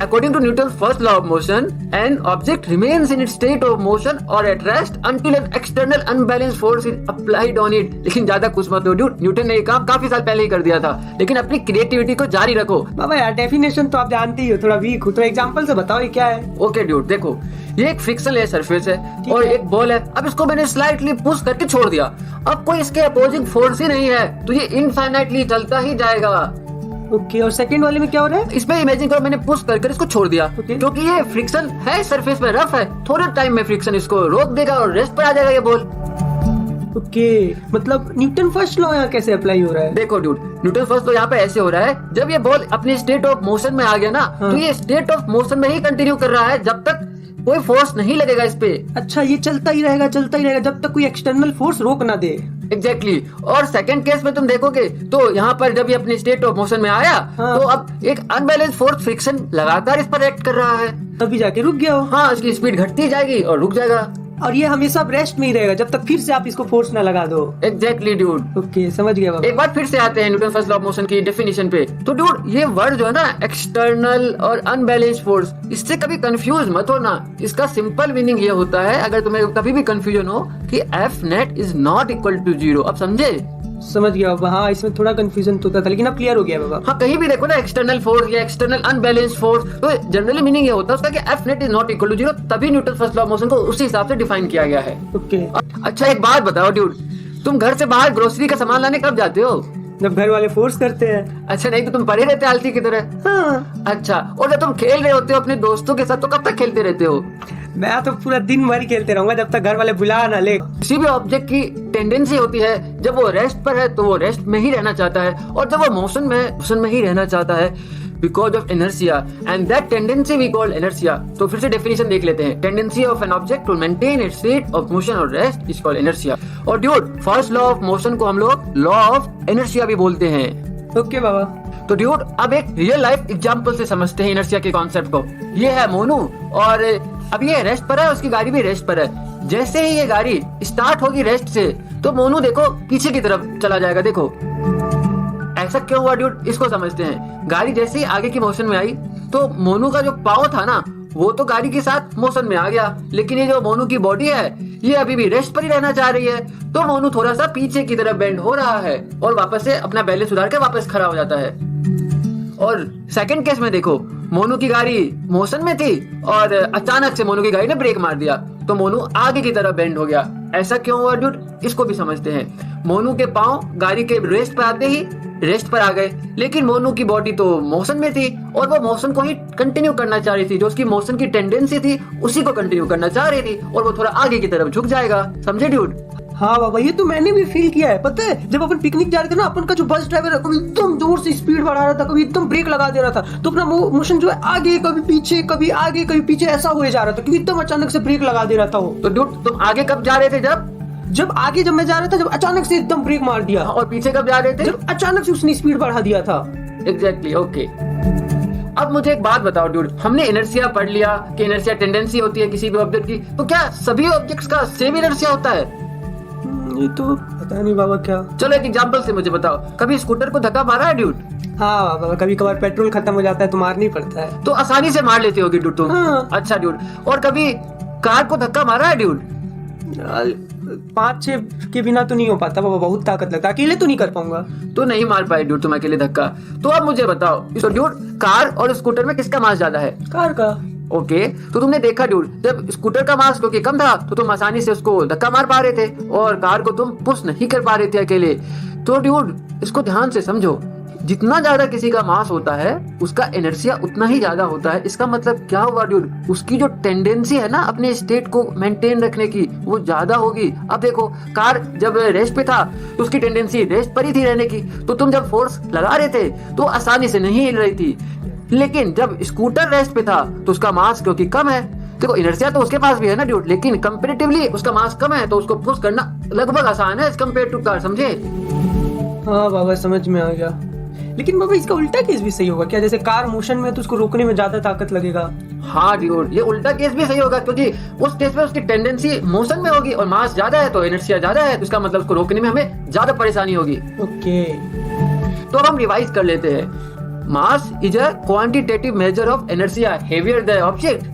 according to Newton's first law of motion, an object remains in its state of motion or at rest until an external unbalanced force is applied on it। लेकिन ज्यादा कुछ मत हो ड्यूड, न्यूटन ने ये काम काफी साल पहले ही कर दिया था, लेकिन अपनी क्रिएटिविटी को जारी रखो। बाबा यार, डेफिनेशन तो आप जानते ही हो, थोड़ा वीक हो, तो एग्जांपल से बताओ ये क्या है। ओके ड्यूड, देखो, ये एक फ्रिक्शनलेस सरफेस है और एक बॉल है। अब इसको मैंने स्लाइटली पुश करके छोड़ दिया। अब कोई इसके अपोजिंग फोर्स ही नहीं है तो ये इनफाइनाइटली चलता ही जाएगा। ओके, और सेकंड वाले में क्या हो रहा है? इसमें इमेजिन करो, मैंने पुश कर इसको छोड़ दिया। क्योंकि ये फ्रिक्शन है, सरफेस पे रफ है, थोड़े टाइम में फ्रिक्शन इसको रोक देगा और रेस्ट पर आ जाएगा ये बॉल। ओके, मतलब न्यूटन फर्स्ट लॉ यहाँ कैसे अप्लाई हो रहा है? देखो ड्यूड, न्यूटन फर्स्ट लॉ यहाँ पे ऐसे हो रहा है, जब ये बॉल अपने स्टेट ऑफ मोशन में आ गया ना, तो ये स्टेट ऑफ मोशन में ही कंटिन्यू कर रहा है जब तक कोई फोर्स नहीं लगेगा इस पे। अच्छा, ये चलता ही रहेगा जब तक कोई एक्सटर्नल फोर्स रोक ना दे। एग्जैक्टली। और सेकंड केस में तुम देखोगे तो यहाँ पर जब ये अपने स्टेट ऑफ मोशन में आया, तो अब एक अनबैलेंस्ड फोर्स फ्रिक्शन लगातार इस पर एक्ट कर रहा है, तभी जाके रुक गया हो। हाँ, उसकी स्पीड घटती जाएगी और रुक जाएगा। और ये हमेशा रेस्ट में ही रहेगा जब तक फिर से आप इसको फोर्स ना लगा दो। Exactly dude. ओके, समझ गया बाबा। एक बार फिर से आते हैं Newton first law of motion की डेफिनेशन पे। तो ड्यूड ये वर्ड जो है ना एक्सटर्नल और अनबैलेंस्ड फोर्स, इससे कभी कंफ्यूज मत होना। इसका सिंपल मीनिंग ये होता है, अगर तुम्हें कभी भी कंफ्यूजन हो, कि F net is not equal to 0। अब समझे? समझ गया बाबा। हाँ, इसमें थोड़ा कंफ्यूजन तो था, लेकिन अब क्लियर हो गया बाबा। हाँ, कहीं भी देखो ना एक्सटर्नल फोर्स या एक्सटर्नल अनबैलेंस्ड फोर्स, तो जनरली मीनिंग ये होता है उसका कि F net is not equal to 0, तभी Newton first law of motion को उसी हिसाब से डिफाइन किया गया है। ओके। अच्छा एक बात बताओ ड्यूड, तुम घर से बाहर ग्रोसरी का सामान लाने कब जाते हो? जब घर वाले फोर्स करते हैं। अच्छा, नहीं तो तुम पड़े रहते आलसी की तरह? हाँ। अच्छा, और जब तुम खेल रहे होते हो अपने दोस्तों के साथ, तो कब तक खेलते रहते हो? मैं तो पूरा दिन भर खेलते रहूंगा जब तक घर वाले बुला ना ले। किसी भी ऑब्जेक्ट की टेंडेंसी होती है, जब वो रेस्ट पर है तो वो रेस्ट में ही रहना चाहता है, और जब वो मोशन में ही रहना चाहता है, because of inertia, and that tendency we call inertia. तो फिर से डेफिनेशन देख लेते हैं। Tendency of an object to maintain its state of motion और रेस्ट इज कॉल्ड इनर्शिया। और dude, first law of motion को हम लोग लॉ ऑफ इनर्शिया भी बोलते हैं। ओके बाबा। तो ड्यूड, अब एक रियल लाइफ एग्जांपल से समझते हैं इनर्शिया के कॉन्सेप्ट को। ये है मोनू, और अब ये रेस्ट पर है, उसकी गाड़ी भी रेस्ट पर है। जैसे ही ये गाड़ी स्टार्ट होगी रेस्ट से, तो मोनू देखो पीछे की तरफ चला जाएगा। देखो ऐसा क्यों हुआ ड्यूड, इसको समझते हैं। गाड़ी जैसे ही आगे की मोशन में आई, तो मोनू का जो पाँव था ना, वो तो गाड़ी के साथ मोशन में आ गया, लेकिन ये जो मोनू की बॉडी है, ये अभी भी रेस्ट पर ही रहना चाह रही है। तो मोनू थोड़ा सा पीछे की तरफ बेंड हो रहा है और वापस से अपना बैलेंस सुधार के वापस खड़ा हो जाता है। और सेकंड केस में देखो, मोनू की गाड़ी मोशन में थी और अचानक से मोनू की गाड़ी ने ब्रेक मार दिया, तो मोनू आगे की तरफ बेंड हो गया। ऐसा क्यों हुआ ड्यूड, इसको भी समझते हैं। मोनू के पांव गाड़ी के रेस्ट पर आते ही रेस्ट पर आ गए, लेकिन मोनू की बॉडी तो मोशन में थी, और वो मोशन को ही कंटिन्यू करना चाह रही थी। जो उसकी मोशन की टेंडेंसी थी उसी को कंटिन्यू करना चाह रही थी, और वो थोड़ा आगे की तरफ झुक जाएगा। समझे ड्यूड? हाँ बाबा, ये तो मैंने भी फील किया है। पता है, जब अपन पिकनिक जा रहे थे ना, अपन का जो बस ड्राइवर है, कभी एकदम जोर से स्पीड बढ़ा रहा था, कभी एकदम ब्रेक लगा दे रहा था, तो अपना मोशन जो है आगे कभी पीछे, कभी आगे कभी पीछे ऐसा हुए जा रहा था, क्योंकि एकदम अचानक से ब्रेक लगा दे रहा था वो। तो ड्यूड, तुम आगे कब जा रहे थे? जब मैं जा रहा था, जब अचानक से एकदम ब्रेक मार दिया। और पीछे कब जा रहे थे? जब अचानक से उसने स्पीड बढ़ा दिया था। Exactly, okay. अब मुझे एक बात बताओ ड्यूड, हमने इनर्शिया पढ़ लिया कि इनर्शिया टेंडेंसी होती है किसी भी ऑब्जेक्ट की, तो क्या सभी ऑब्जेक्ट्स का सेम इनर्शिया होता है? ये तो पता नहीं बाबा। क्या? चलो एक एग्जांपल से मुझे बताओ, कभी स्कूटर को धक्का मारा है ड्यूड? हाँ बाबा, कभी कभार पेट्रोल खत्म हो जाता है तो मारना ही पड़ता है। तो आसानी से मार लेते होगे ड्यूड तुम? हाँ। अच्छा ड्यूड, और कभी कार को धक्का मारा है ड्यूड? 5-6 के बिना तो नहीं हो पाता बाबा, बहुत ताकत लगता है, अकेले तो नहीं कर पाऊंगा। तो नहीं मार पाए ड्यूड तुम अकेले धक्का। तो अब मुझे बताओ, तो ड्यूड कार और स्कूटर में किसका मास ज्यादा है? कार का। ओके, तो तुमने देखा ड्यूड, जब स्कूटर का मास क्योंकि कम था, तो तुम आसानी से उसको धक्का मार पा रहे थे, और कार को तुम पुश नहीं कर पा रहे थे अकेले। तो ड्यूड, इसको ध्यान से समझो, जितना ज्यादा किसी का मास होता है, उसका इनर्शिया उतना ही ज्यादा होता है। इसका मतलब क्या हुआ ड्यूड, उसकी जो टेंडेंसी है ना अपने स्टेट को मेंटेन रखने की, वो ज्यादा होगी। अब देखो, कार जब रेस्ट पे था तो उसकी टेंडेंसी रेस्ट पर ही थी रहने की, तो तुम जब फोर्स लगा रहे थे तो आसानी से नहीं हिल रही थी। लेकिन जब स्कूटर रेस्ट पे था तो उसका मास क्योंकि कम है, देखो इनर्शिया तो उसके पास भी है ना ड्यूड, लेकिन कंपैरेटिवली उसका मास कम है, तो उसको पुश करना लगभग आसान है एज कम्पेयर टू कार। समझे? हाँ बाबा, समझ में आ गया। लेकिन बाबा, इसका उल्टा केस भी सही होगा क्या? जैसे कार मोशन में तो उसको रोकने में ज्यादा ताकत लगेगा। हाँ ड्यूड, ये उल्टा केस भी सही होगा, क्योंकि उस केस में उसकी टेंडेंसी मोशन में होगी और मास ज्यादा है, तो इनर्शिया ज्यादा है, तो इसका मतलब उसको रोकने में हमें ज्यादा परेशानी होगी। ओके, तो अब हम रिवाइज कर लेते हैं। Mass is a quantitative measure of inertia, heavier the object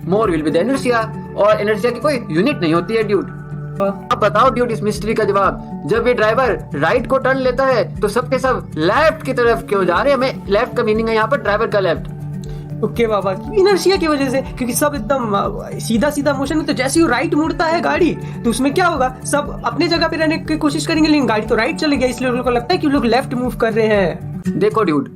more will be the inertia, और इनर्शिया की कोई यूनिट नहीं होती है ड्यूड। अब बताओ ड्यूड इस मिस्ट्री का जवाब। जब ये ड्राइवर राइट को टर्न लेता है तो सबके सब लेफ्ट की तरफ क्यों जा रहे हैं? हमें लेफ्ट का मीनिंग है यहाँ पर ड्राइवर का लेफ्ट। ओके बाबा, इनर्शिया की वजह से, क्योंकि सब एकदम सीधा सीधा मोशन में, तो जैसे ही राइट मुड़ता है गाड़ी, तो उसमें क्या होगा, सब अपने जगह पे रहने की कोशिश करेंगे, लेकिन गाड़ी तो राइट चले गई, इसलिए उनको लगता है कि लोग लेफ्ट मूव कर रहे हैं। देखो ड्यूड,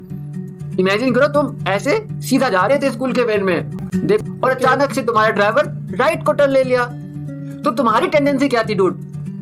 इमेजिन करो तुम ऐसे सीधा जा रहे थे स्कूल के वैन में, देख, और अचानक से तुम्हारा ड्राइवर राइट को टर्न ले लिया, तो तुम्हारी टेंडेंसी क्या थी ड्यूड?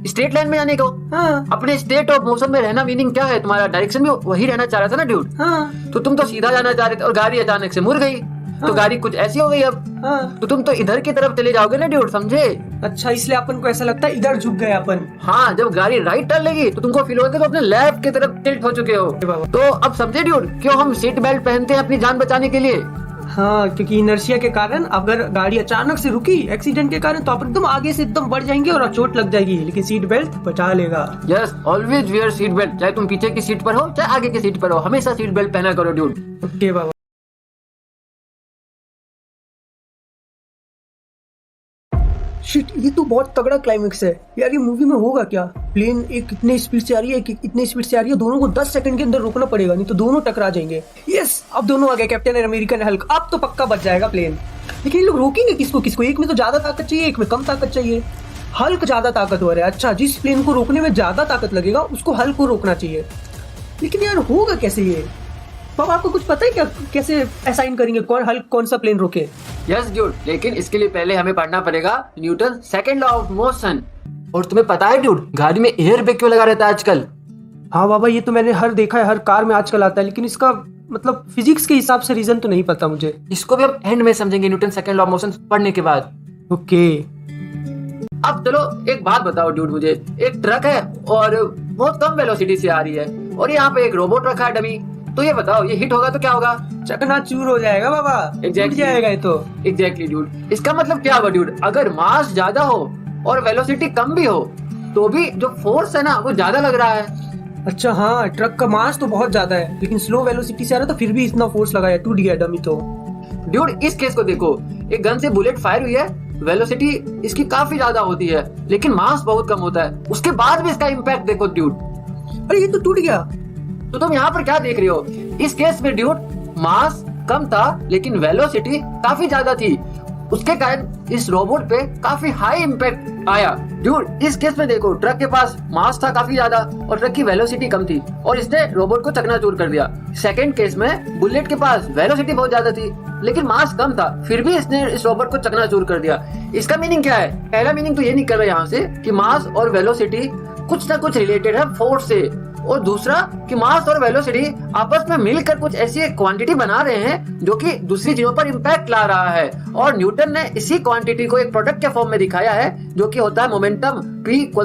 स्ट्रेट लाइन में जाने को। हाँ। अपने स्टेट ऑफ मोशन में रहना मीनिंग क्या है? तुम्हारा डायरेक्शन भी वही रहना चाह रहा था ना ड्यूड। हाँ। तो तुम तो सीधा जाना चाह रहे थे और गाड़ी अचानक से मुड़ गई, तो गाड़ी कुछ ऐसी हो गई अब। हाँ। तो तुम तो इधर की तरफ चले जाओगे ना ड्यूड, समझे? अच्छा, इसलिए अपन को ऐसा लगता है इधर झुक गए अपन। हाँ, जब गाड़ी राइट टर्न लेगी तो तुमको फील होगा तो अपने लेफ्ट की तरफ टिल्ट हो चुके हो। तो अब समझे ड्यूड क्यों हम सीट बेल्ट पहनते हैं? अपनी जान बचाने के लिए। हाँ, क्योंकि इनर्शिया के कारण अगर गाड़ी अचानक से रुकी एक्सीडेंट के कारण तो आप एकदम आगे से एकदम बढ़ जाएंगे और चोट लग जाएगी, लेकिन सीट बेल्ट बचा लेगा। Yes, always wear seat belt, चाहे तुम पीछे की सीट पर हो चाहे आगे की सीट पर हो, हमेशा सीट बेल्ट पहना करो ड्यूड। ओके बाबा। शिट, ये तो बहुत तगड़ा क्लाइमेक्स है यार। ये मूवी में होगा क्या? प्लेन एक इतने स्पीड से आ रही है कि इतने स्पीड से आ रही है, दोनों को 10 सेकंड के अंदर रोकना पड़ेगा, नहीं तो दोनों टकरा जाएंगे। यस, अब दोनों आ गए, कैप्टन अमेरिकन हल्क। अब तो पक्का बच जाएगा प्लेन। लेकिन ये लोग रोकेंगे किसको किसको? एक में तो ज्यादा ताकत चाहिए, एक में कम ताकत चाहिए। हल्क ज्यादा ताकतवर है। अच्छा, जिस प्लेन को रोकने में ज्यादा ताकत लगेगा उसको हल्क को रोकना चाहिए। लेकिन यार होगा कैसे ये? बाबा आपको कुछ पता है क्या, कैसे असाइन करेंगे कौन हल्क कौन सा प्लेन रोके? यस ड्यूड, लेकिन इसके लिए पहले हमें पढ़ना पड़ेगा Newton second law of motion. और तुम्हें पता है ड्यूड, गाड़ी में एयर ब्रेक क्यों लगा रहता है आजकल? हाँ बाबा, ये तो मैंने हर देखा है, हर कार में आजकल आता है, लेकिन इसका मतलब फिजिक्स के हिसाब से रीजन तो नहीं पता मुझे। इसको भी हम एंड में समझेंगे Newton second law of motion पढ़ने के बाद। ओके। अब चलो एक बात बताओ ड्यूड मुझे, एक ट्रक है और बहुत कम वेलोसिटी से आ रही है और यहाँ पे एक रोबोट रखा है डमी, तो ये बताओ ये हिट होगा तो क्या होगा? चकनाचूर हो जाएगा बाबा। Exactly. टूट जाएगा ये तो। एग्जैक्टली ड्यूड, इसका मतलब क्या हुआ ड्यूड? अगर मास ज्यादा हो और वेलोसिटी कम भी हो तो भी जो फोर्स है ना वो ज्यादा लग रहा है। अच्छा हाँ, ट्रक का मास तो बहुत ज्यादा है लेकिन स्लो वेलोसिटी से आ रहा तो फिर भी इतना फोर्स लगा है, टूट गया डमी तो। ड्यूड इस केस को देखो, एक गन से बुलेट फायर हुई है, वेलोसिटी इसकी काफी ज्यादा होती है लेकिन मास बहुत कम होता है, उसके बाद भी इसका इम्पैक्ट देखो ड्यूड। अरे ये तो टूट गया। तो तुम यहाँ पर क्या देख रहे हो? इस केस में ड्यूड मास कम था लेकिन वेलोसिटी काफी ज्यादा थी, उसके कारण इस रोबोट पे काफी हाई इम्पैक्ट आया। ड्यूड इस केस में देखो, ट्रक के पास मास था काफी ज्यादा और ट्रक की वेलोसिटी कम थी और इसने रोबोट को चकनाचूर कर दिया। सेकंड केस में बुलेट के पास वेलोसिटी बहुत ज्यादा थी लेकिन मास कम था, फिर भी इसने इस रोबोट को चकनाचूर कर दिया। इसका मीनिंग क्या है? पहला मीनिंग तो ये निकल रहा है यहाँ से कि मास और वेलोसिटी कुछ ना कुछ रिलेटेड है फोर्स से, और दूसरा कि मास और वेलोसिटी आपस में मिलकर कुछ ऐसी क्वांटिटी बना रहे हैं जो कि दूसरी चीजों पर इम्पैक्ट ला रहा है, और न्यूटन ने इसी क्वांटिटी को एक प्रोडक्ट के फॉर्म में दिखाया है जो कि होता है मोमेंटम P =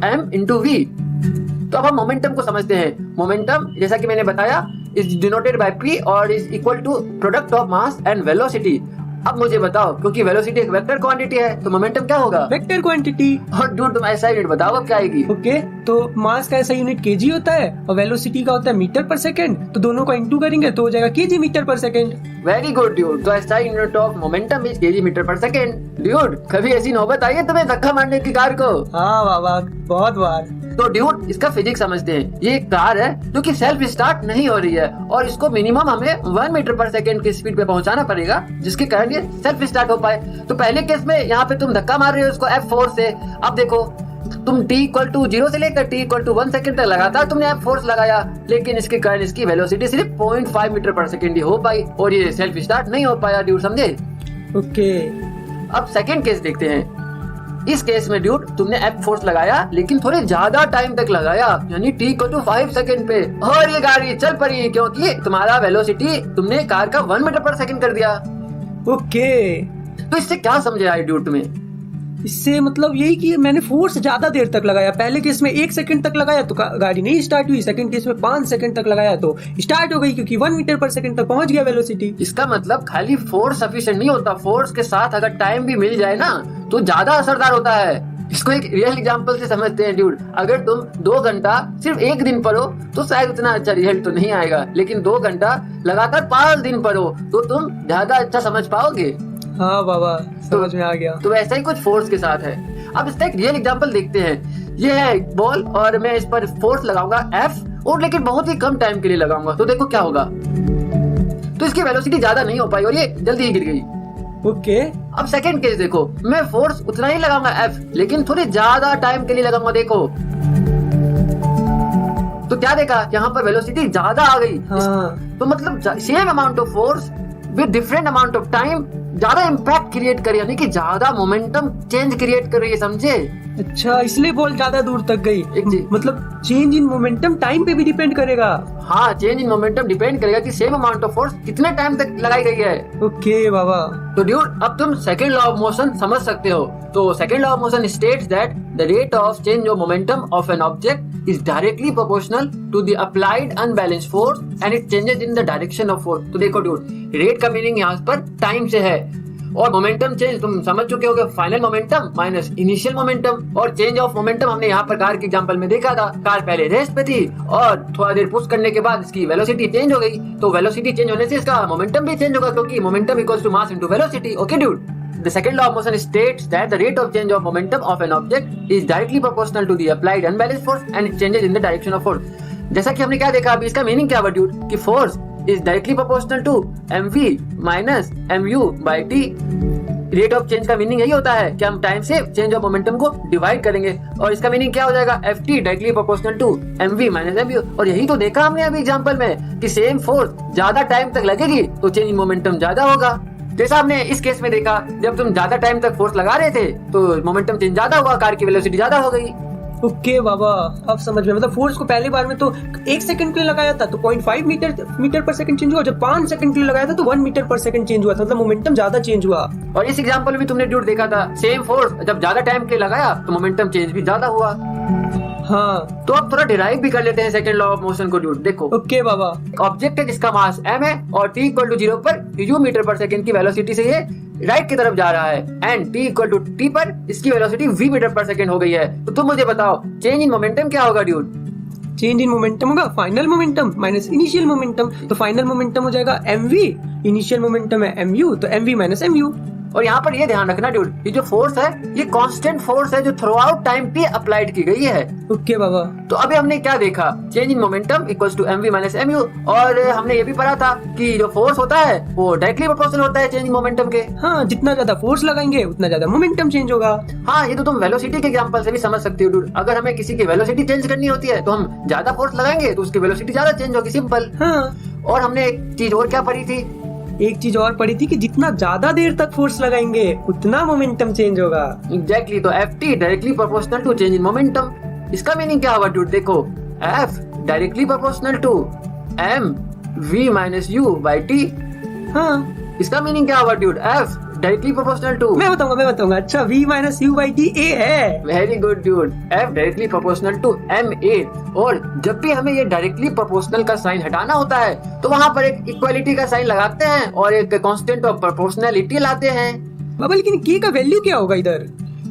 m/v। तो अब हम मोमेंटम को समझते हैं। मोमेंटम जैसा कि मैंने बताया इज डिनोटेड बाय P और is equal to product of mass and velocity. अब मुझे बताओ, क्योंकि वेलोसिटी एक वेक्टर क्वांटिटी है तो मोमेंटम क्या होगा? Vector quantity. और ड्यूड तुम ऐसा यूनिट बताओ अब क्या आएगी? ओके, तो मास का ऐसा यूनिट केजी होता है और वेलोसिटी का होता है मीटर पर सेकंड, तो दोनों को इनटू करेंगे तो हो जाएगा KG metre per second. Very good dude, तो ऐसा unit of momentum is KG metre per second. Dude कभी ऐसी नौबत आई है तुम्हें धक्का मारने की कार को? हाँ बाबा, बहुत बार। तो ड्यूड इसका फिजिक्स समझते हैं। ये एक कार है जो कि सेल्फ स्टार्ट नहीं हो रही है और इसको मिनिमम हमें 1 मीटर पर सेकंड की स्पीड पे पहुंचाना पड़ेगा जिसके कारण ये सेल्फ स्टार्ट हो पाए। तो पहले केस में यहाँ पे तुम धक्का मार रहे हो इसको F4 से। अब देखो तुम t = 0 से लेकर t = 1 सेकंड तक लगातार तुमने F4 लगाया, लेकिन इसके कारण इसकी वेलोसिटी सिर्फ 0.5 मीटर पर सेकंड ही हो पाई और ये सेल्फ स्टार्ट नहीं हो पाया ड्यूड, समझे? ओके। अब सेकंड केस देखते हैं। इस केस में ड्यूड तुमने F4 लगाया लेकिन थोड़े ज्यादा टाइम तक लगाया, यानी t = 5 सेकंड पे, और ये गाड़ी चल पड़ी क्योंकि तुम्हारा वेलोसिटी तुमने कार का 1 मीटर पर सेकंड कर दिया। ओके, तो इससे क्या समझे आई ड्यूड तुम्हें? इससे मतलब यही कि मैंने फोर्स ज्यादा देर तक लगाया। पहले केस में 1 सेकंड तक लगाया तो गाड़ी नहीं स्टार्ट हुई, सेकंड केस में 5 सेकंड तक लगाया तो स्टार्ट हो गई क्योंकि 1 मीटर पर सेकंड तक पहुंच गया वेलोसिटी। इसका मतलब खाली फोर्स सफिशिएंट नहीं होता, फोर्स के साथ अगर टाइम भी मिल जाए ना तो ज्यादा असरदार होता है। इसको एक रियल एग्जांपल से समझते हैं ड्यूड। अगर तुम 2 घंटा सिर्फ एक दिन पढ़ो तो शायद उतना अच्छा रिजल्ट तो नहीं आएगा, लेकिन 2 घंटा लगातार 5 दिन पढ़ो तो तुम ज्यादा अच्छा समझ पाओगे। हाँ बाबा, समझ में आ गया। तो ऐसा ही कुछ फोर्स के साथ है। अब इसका एक रियल एग्जांपल देखते हैं। ये है एक बॉल और मैं इस पर फोर्स लगाऊंगा F, और लेकिन बहुत ही कम टाइम के लिए लगाऊंगा, तो देखो क्या होगा। तो इसकी वेलोसिटी ज्यादा नहीं हो पाई और ये जल्दी ही गिर गई। ओके। अब सेकंड केस देखो, मैं फोर्स उतना ही लगाऊंगा F, लेकिन थोड़ी ज्यादा टाइम के लिए लगाऊंगा। देखो तो क्या देखा, यहाँ पर वेलोसिटी ज्यादा आ गई। हाँ। तो मतलब same amount of force with different amount of time ज्यादा इम्पैक्ट क्रिएट करे, यानी कि ज्यादा मोमेंटम चेंज क्रिएट कर रही है, समझे? अच्छा, इसलिए बॉल ज्यादा दूर तक गई। मतलब चेंज इन मोमेंटम टाइम पे भी डिपेंड करेगा। हाँ, चेंज इन मोमेंटम डिपेंड करेगा कि सेम अमाउंट ऑफ फोर्स कितने टाइम तक लगाई गई है। ओके बाबा। तो ड्यूड, अब तुम सेकंड लॉ ऑफ मोशन समझ सकते हो। तो second law of motion states that the rate of change of momentum of an object is directly proportional to the applied unbalanced force and it changes in the direction of force. तो देखो ड्यूड, रेट का मीनिंग यहाँ पर टाइम से है और मोमेंटम चेंज तुम समझ चुके होगे, final momentum minus initial momentum. और चेंज ऑफ मोमेंटम हमने यहाँ पर कार के एग्जांपल में देखा था। कार पहले रेस्ट पे थी और थोड़ा देर पुश करने के बाद इसकी वेलोसिटी चेंज हो गई। तो वेलोसिटी चेंज होने से इसका मोमेंटम भी चेंज होगा, क्योंकि momentum equals to mass into velocity. Okay dude, the second law of motion states that the rate of change of momentum of an object is directly proportional to the applied unbalanced force and it changes in the direction of force। जैसा कि हमने क्या देखा अभी, इसका मीनिंग क्या हुआ ड्यूड, कि force is directly proportional to mv minus mu by t। Rate of change का मीनिंग यही होता है कि हम टाइम से चेंज ऑफ मोमेंटम को डिवाइड करेंगे और इसका मीनिंग क्या हो जाएगा, ft directly proportional to mv minus mu। और यही तो देखा हमने अभी एग्जांपल में कि सेम फोर्स ज्यादा टाइम तक लगेगी तो चेंज इन मोमेंटम ज्यादा होगा। जैसा आपने इस केस में देखा, जब तुम ज्यादा टाइम तक फोर्स लगा रहे थे तो मोमेंटम चेंज ज्यादा हुआ, कार की वेलोसिटी ज्यादा हो गई। ओके बाबा, अब समझ में। मतलब फोर्स को पहली बार में तो 1 सेकंड के लिए लगाया था तो 0.5 मीटर पर सेकंड चेंज हुआ, जब 5 सेकंड के लिए लगाया था तो 1 मीटर पर सेकंड चेंज हुआ था। मतलब मोमेंटम ज्यादा चेंज हुआ। और इस एग्जांपल में भी तुमने ड्यूड देखा था, सेम फोर्स जब ज्यादा टाइम के लिए लगाया तो मोमेंटम चेंज भी ज्यादा हुआ। हाँ, तो अब थोड़ा डिराइव भी कर लेते हैं सेकंड लॉ ऑफ मोशन को ड्यूड। देखो, ओके बाबा। ऑब्जेक्ट है जिसका मास m है और t इक्वल टू 0 पर u मीटर पर सेकंड की वेलोसिटी से ये राइट की तरफ जा रहा है and t equal to t पर इसकी velocity v metre per second हो गई है। तो तुम मुझे बताओ चेंज इन मोमेंटम क्या होगा ड्यूड? चेंज इन मोमेंटम होगा final momentum minus initial momentum. तो फाइनल मोमेंटम हो जाएगा mv, इनिशियल मोमेंटम है mu, तो mv माइनस mu। और यहाँ पर ये ध्यान रखना ड्यूड, ये जो फोर्स है ये कांस्टेंट फोर्स है जो थ्रू आउट टाइम पे अप्लाइड की गई है। ओके बाबा। तो अभी हमने क्या देखा, change in momentum equals to mv minus mu। और हमने ये भी पढ़ा था कि जो फोर्स होता है वो डायरेक्टली प्रोपोर्शनल होता है चेंज इन मोमेंटम के। हाँ, जितना ज्यादा फोर्स लगाएंगे उतना ज्यादा मोमेंटम चेंज होगा। हाँ, ये तो तुम वेलोसिटी के एग्जांपल से भी समझ सकते हो ड्यूड। अगर हमें किसी की वेलोसिटी चेंज करनी होती है तो हम ज्यादा फोर्स लगाएंगे तो उसकी वेलोसिटी ज्यादा चेंज होगी, सिंपल। हाँ। और हमने एक चीज और क्या पढ़ी थी, एक चीज और पढ़ी थी कि जितना ज्यादा देर तक फोर्स लगाएंगे उतना मोमेंटम चेंज होगा। एग्जैक्टली। तो ft directly proportional to change in momentum. इसका मीनिंग क्या हुआ ड्यूड? देखो, f directly proportional to m v minus u by t। हाँ, इसका मीनिंग क्या हुआ dude? f directly proportional to, मैं बताऊंगा। अच्छा, v minus u by t a है। Very good dude, f directly proportional to ma। और जब भी हमें ये डायरेक्टली प्रोपोर्शनल का साइन हटाना होता है तो वहाँ पर एक इक्वालिटी का साइन लगाते हैं और एक कांस्टेंट ऑफ प्रोपोर्शनलिटी लाते हैं। बाबा, लेकिन k का वैल्यू क्या होगा इधर?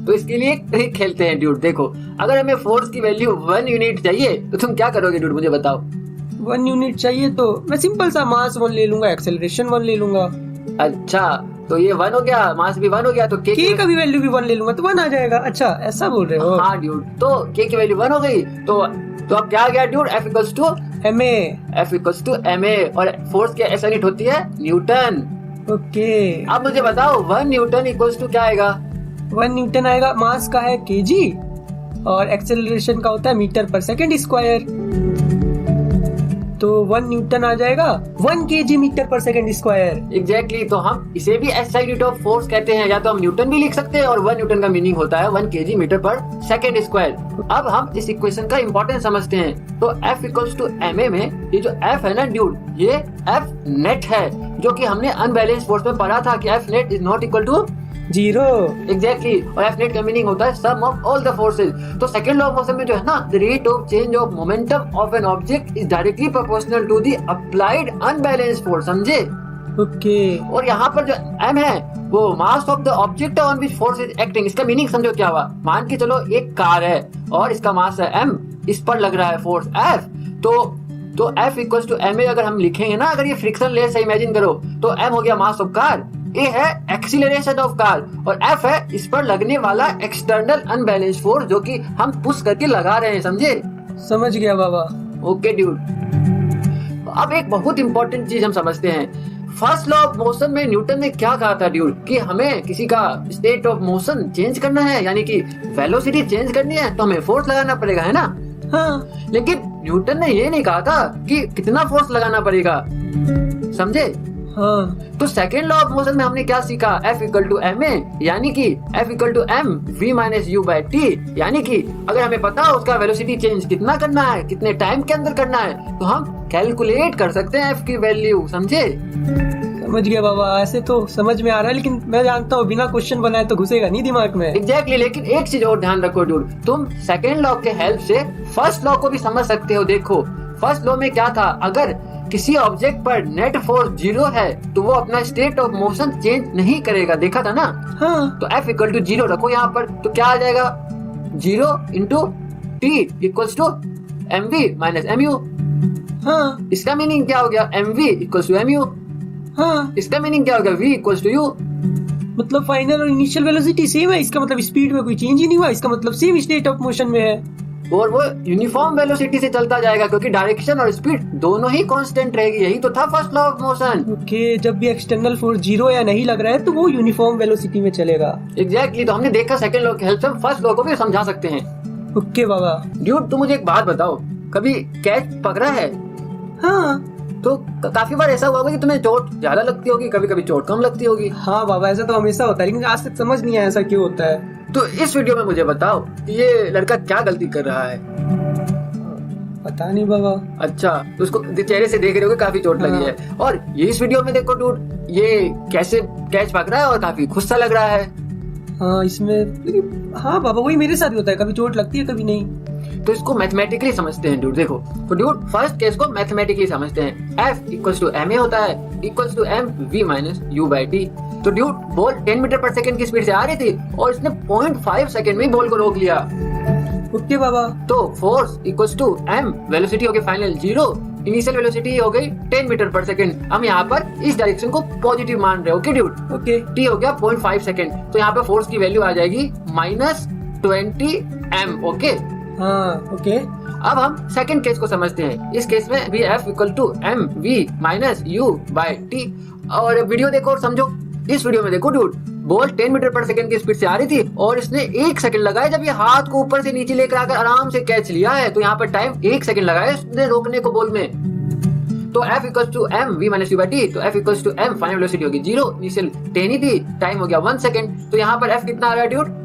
तो इसके लिए एक ट्रिक खेलते हैं ड्यूड। देखो, अगर हमें फोर्स की वैल्यू 1 यूनिट चाहिए तो तुम क्या करोगे ड्यूड, मुझे बताओ। 1 यूनिट चाहिए तो मैं सिंपल सा मास 1 ले लूंगा, एक्सेलरेशन 1 ले लूंगा। अच्छा, तो ये 1 हो गया, मास भी 1 हो गया, तो k का भी वैल्यू भी 1 ले लूंगा तो 1 आ जाएगा। अच्छा, ऐसा बोल रहे हो? हाँ ड्यूड, तो k की वैल्यू 1 हो गई तो अब क्या आ गया dude? F equals to ma। और फोर्स की SI यूनिट होती है न्यूटन। ओके, अब मुझे बताओ 1 न्यूटन इक्वल्स टू क्या आएगा? 1 न्यूटन आएगा, मास का है kg और एक्सेलरेशन का होता है मीटर पर सेकंड स्क्वायर। तो 1 न्यूटन आ जाएगा 1 kg metre per second square. Exactly. तो हम इसे भी SI यूनिट ऑफ फोर्स कहते हैं, या तो हम न्यूटन भी लिख सकते हैं और 1 न्यूटन का मीनिंग होता है 1 kg metre per second square. अब हम इस इक्वेशन का इंपॉर्टेंस समझते हैं। तो F इक्वल्स टू ma में ये जो F है ना ड्यूड, ये F नेट है, जो कि हमने अनबैलेंस्ड फोर्स में पढ़ा था कि F net is not equal to 0। Exactly. और F नेट का मीनिंग होता है sum of all the forces. तो सेकंड लॉ ऑफ मोशन में जो है ना, the rate of change of momentum of an object is directly proportional to the applied unbalanced force, समझे? ओके। और यहाँ पर जो m है वो mass of the object on which force is acting. इसका मीनिंग समझो क्या हुआ। मान के चलो एक कार है और इसका मास है m, इस पर लग रहा है फोर्स F। तो F इक्वल्स टू ma अगर हम लिखेंगे ना, अगर ये फ्रिक्शन लेस है, इमेजिन करो, तो m हो गया मास ऑफ कार, A है एक्सीलरेशन ऑफ कार और F है इस पर लगने वाला एक्सटर्नल अनबैलेंस्ड फोर्स जो कि हम पुश करके लगा रहे हैं, समझे? समझ गया बाबा। Okay dude. अब एक बहुत इंपॉर्टेंट चीज हम समझते हैं। फर्स्ट लॉ ऑफ मोशन में न्यूटन ने क्या कहा था ड्यूड, कि हमें किसी का स्टेट ऑफ मोशन चेंज करना है, यानी कि वेलोसिटी चेंज करनी है तो हमें फोर्स लगाना पड़ेगा, है ना? हाँ। लेकिन न्यूटन ने ये नहीं कहा था कि कितना फोर्स लगाना पड़ेगा, समझे? हाँ तो सेकेंड लॉ ऑफ मोशन में हमने क्या सीखा, F इक्वल टू ma, यानी कि F equal to m v minus u by t, यानी कि अगर हमें पता हो उसका वेलोसिटी चेंज कितना करना है, कितने टाइम के अंदर करना है, तो हम कैलकुलेट कर सकते हैं F की वैल्यू। समझे? समझ गया बाबा, ऐसे तो समझ में आ रहा है, लेकिन मैं जानता हूँ बिना क्वेश्चन बनाए तो घुसेगा नहीं दिमाग में। एग्जैक्टली लेकिन एक चीज और ध्यान रखो डूड, तुम सेकेंड लॉ के हेल्प से फर्स्ट लॉ को भी समझ सकते हो। देखो फर्स्ट लॉ में क्या था, अगर किसी ऑब्जेक्ट पर नेट फोर्स 0 है तो वो अपना स्टेट ऑफ मोशन चेंज नहीं करेगा, देखा था ना। हाँ तो F इक्वल टू 0 रखो यहाँ पर, तो क्या आ जाएगा 0 into t equals to mv minus mu। हाँ इसका मीनिंग क्या हो गया, mv इक्वल्स टू mu। हाँ, इसका मीनिंग क्या हो गया, v इक्वल्स टू u। मतलब फाइनल और इनिशियल वेलोसिटी सेम है, इसका मतलब स्पीड में कोई चेंज ही नहीं हुआ, इसका मतलब सेम स्टेट ऑफ मोशन में है। और वो यूनिफॉर्म वेलोसिटी से चलता जाएगा क्योंकि डायरेक्शन और स्पीड दोनों ही कांस्टेंट रहेगी। यही तो था first law of motion. Okay, जब भी एक्सटर्नल फोर्स 0 या नहीं लग रहा है तो वो यूनिफॉर्म वेलोसिटी में चलेगा। एग्जैक्टली तो हमने देखा सेकंड लॉ की हेल्प से हम फर्स्ट लॉ को भी समझा सकते हैं। ओके बाबा। ड्यूड तुम मुझे एक बात बताओ, कभी कैच पकड़ा है? हाँ तो काफी बार ऐसा हुआ होगा कि तुम्हें चोट ज्यादा लगती होगी, कभी कभी चोट कम लगती होगी। हाँ बाबा, ऐसा तो हमेशा होता है, लेकिन आज तक समझ नहीं आया ऐसा क्यों होता है। तो इस वीडियो में मुझे बताओ कि ये लड़का क्या गलती कर रहा है। पता नहीं बाबा। अच्छा, तो उसको चेहरे से देख रहे हो काफी चोट लगी है। और ये इस वीडियो में देखो डूड, ये कैसे कैच पकड़ रहा है और काफी खुश सा लग रहा है। हाँ इसमें, हाँ बाबा वही मेरे साथ भी होता है, कभी चोट लगती है कभी नहीं। तो इसको मैथमेटिकली समझते हैं डूड। देखो तो डूड फर्स्ट केस को मैथमेटिकली समझते हैं। F इक्वल्स टू ma होता है equals to m v minus u by t. तो dude ball 10 metre per second की स्पीड से आ रही थी और इसने 0.5 सेकंड में बॉल को रोक लिया। ओके बाबा। तो force equals to m, velocity हो गई फाइनल 0, इनिशियल वेलोसिटी हो गई 10 मीटर पर सेकंड। हम यहाँ पर इस डायरेक्शन को पॉजिटिव मान रहे हैं। ओके ड्यूड, ओके t हो गया 0.5 सेकंड, तो यहाँ पे फोर्स की वैल्यू आ जाएगी -20 m। ओके हाँ ओके। अब हम सेकंड केस को समझते हैं। इस केस में भी F equal to m v minus u by t. और वीडियो देखो और समझो। इस वीडियो में देखो dude, ball 10 metre per second की स्पीड से आ रही थी और इसने 1 सेकंड लगाया जब ये हाथ को ऊपर से नीचे लेकर आकर आराम से कैच लिया है। तो यहाँ पर टाइम 1 सेकंड लगाया इसने रोकने को बॉल में। तो F equal to m v minus u by t. तो F equal to m, final velocity होगी 0, इनिशियल 10 ही थी, टाइम हो गया 1 सेकंड। तो यहाँ पर F कितना आ रहा है डूड,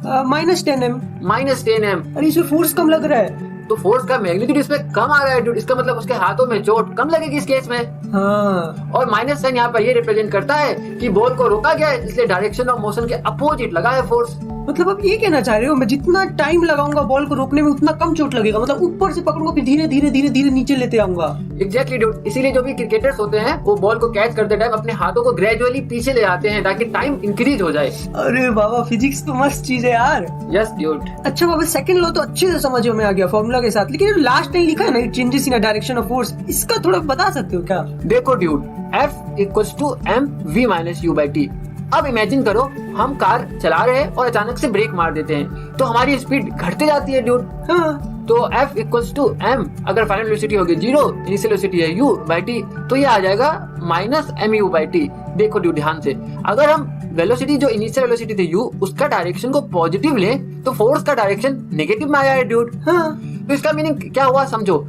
-10m। -10m। अरे इसमें फोर्स कम लग रहा है। तो फोर्स का मैग्नीट्यूड इसमें कम आ रहा है डूड, इसका मतलब उसके हाथों में चोट कम लगेगी इस केस में। हाँ और माइनस साइन यहाँ पर ये रिप्रेजेंट करता है कि बॉल को रोका गया है, इसलिए डायरेक्शन ऑफ मोशन के अपोजिट लगा है फोर्स। मतलब आप ये कहना चाह रहे हो मैं जितना टाइम लगाऊंगा बॉल को रोकने में उतना कम चोट लगेगा, मतलब ऊपर से पकड़ूंगा फिर धीरे धीरे धीरे धीरे नीचे लेते आऊंगा। एग्जैक्टली डूड, इसीलिए जो भी क्रिकेटर्स होते हैं वो बॉल को कैच करते टाइम अपने हाथों को ग्रेजुअली पीछे ले आते हैं ताकि टाइम इंक्रीज हो जाए। अरे बाबा फिजिक्स तो मस्त चीज है यार। Yes dude. अच्छा बाबा, सेकंड लॉ तो अच्छे से समझ में आ गया फॉर्मूला के साथ, लेकिन लास्ट नहीं लिखा है ना, changes in direction of force, इसका थोड़ा बता सकते हो क्या? देखो dude, F equals to m v minus u by t. अब इमेजिन करो हम कार चला रहे हैं और अचानक से ब्रेक मार देते हैं तो हमारी स्पीड घटती जाती है ड्यूड। हाँ तो F इक्वल्स टू m, अगर फाइनल वेलोसिटी होगी 0, इनिशियल वेलोसिटी है u बाई टी, तो ये आ जाएगा -mu बाई टी। देखो ड्यूड ध्यान से, अगर हम वेलोसिटी जो इनिशियल वेलोसिटी थी u, उसका डायरेक्शन को पॉजिटिव ले तो फोर्स का डायरेक्शन नेगेटिव में आया है ड्यूड। हाँ तो इसका मीनिंग क्या हुआ समझो,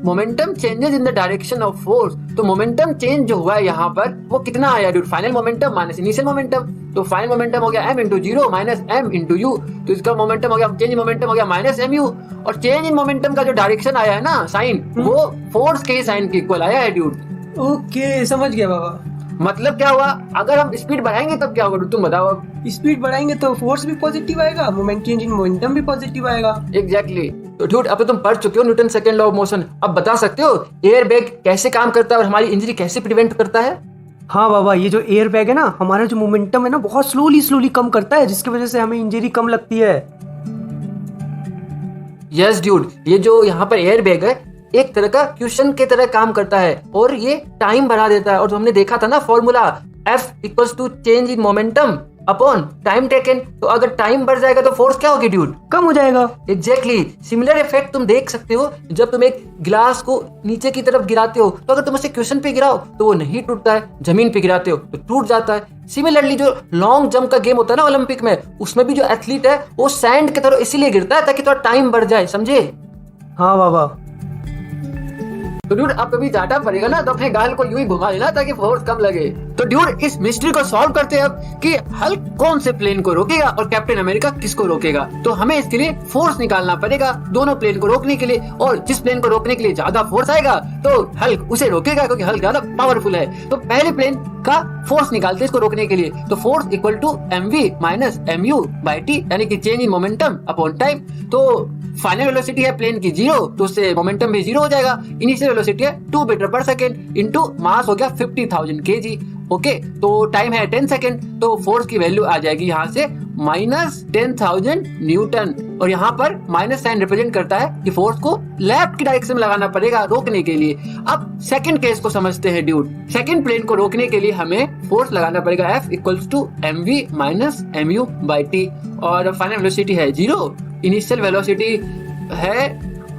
momentum changes in the direction of force. तो मोमेंटम चेंज जो हुआ है यहाँ पर वो कितना आया dude, final momentum minus initial momentum. तो फाइनल मोमेंटम हो गया m into 0 minus m into u। तो इसका मोमेंटम हो गया, चेंज इन मोमेंटम हो गया -mu। और चेंज इन मोमेंटम का जो डायरेक्शन आया है ना साइन, वो फोर्स के साइन के इक्वल आया है ड्यूड। ओके समझ गया बाबा। मतलब क्या हुआ, अगर हम स्पीड बढ़ाएंगे तब क्या होगा तुम बताओ। अब स्पीड बढ़ाएंगे तो फोर्स भी पॉजिटिव आएगा, मोमेंट चेंज इन मोमेंटम भी पॉजिटिव आएगा। एग्जैक्टली। तो ड्यूड अब तो तुम पढ़ चुके हो Newton second law of motion, अब बता सकते हो एयर बैग कैसे काम करता है और हमारी इंजरी कैसे प्रिवेंट करता है? हाँ बाबा, ये जो एयर बैग है ना, हमारा जो मोमेंटम है ना बहुत स्लोली कम करता है, जिसकी वजह से हमें इंजरी कम लगती है। यस ड्यूड, ये जो यहाँ पर एयर बैग है एक तरह का क्वेश्चन के तरह काम करता है और ये टाइम बढ़ा देता है। और जो हमने देखा था ना formula, F equals to change in momentum upon time taken. तो अगर टाइम बढ़ जाएगा तो फोर्स क्या होगी ड्यूड, कम हो जाएगा। एग्जैक्टली। सिमिलर इफेक्ट तुम देख सकते हो जब तुम एक गिलास को नीचे की तरफ गिराते हो, तो अगर तुम उसे क्वेश्चन पे गिराओ तो वो नहीं टूटता है, जमीन पे गिराते हो तो टूट जाता है। सिमिलरली जो लॉन्ग जंप का गेम होता है ना ओलंपिक में, उसमें भी जो एथलीट है वो सैंड की तरह इसीलिए गिरता है ताकि थोड़ा टाइम बढ़ जाए, समझे? हाँ बाबा। तो ड्यूड अब कभी जाटा पड़ेगा ना तो अपने गाल को यूं ही घुमा लेना ताकि फोर्स कम लगे। तो ड्यूड इस मिस्ट्री को सॉल्व करते हैं अब कि हल्क कौन से प्लेन को रोकेगा और कैप्टन अमेरिका किसको रोकेगा। तो हमें इसके लिए फोर्स निकालना पड़ेगा दोनों प्लेन को रोकने के लिए, और जिस प्लेन को रोकने के लिए ज्यादा फोर्स आएगा तो हल्क उसे रोकेगा क्योंकि हल्क ज्यादा पावरफुल है। तो पहले प्लेन का फोर्स निकालते हैं इसको रोकने के लिए। तो force equal to mv minus mu by t, यानी कि change in momentum upon time. तो फाइनल वेलोसिटी है प्लेन की 0, तो उससे मोमेंटम भी 0 हो जाएगा। इनिशियल वेलोसिटी है 2 मीटर पर सेकेंड इंटू मास हो गया 50,000 kg। ओके, तो टाइम है 10 सेकेंड, तो फोर्स की वैल्यू आ जाएगी यहाँ से माइनस 10,000 न्यूटन। और यहाँ पर माइनस साइन रिप्रेजेंट करता है कि फोर्स को लेफ्ट की डायरेक्शन में लगाना पड़ेगा रोकने के लिए। अब सेकंड केस को समझते हैं ड्यूड। सेकंड प्लेन को रोकने के लिए हमें फोर्स लगाना पड़ेगा F equals to mv minus mu by t, और फाइनल वेलोसिटी है 0, इनिशियल वेलोसिटी है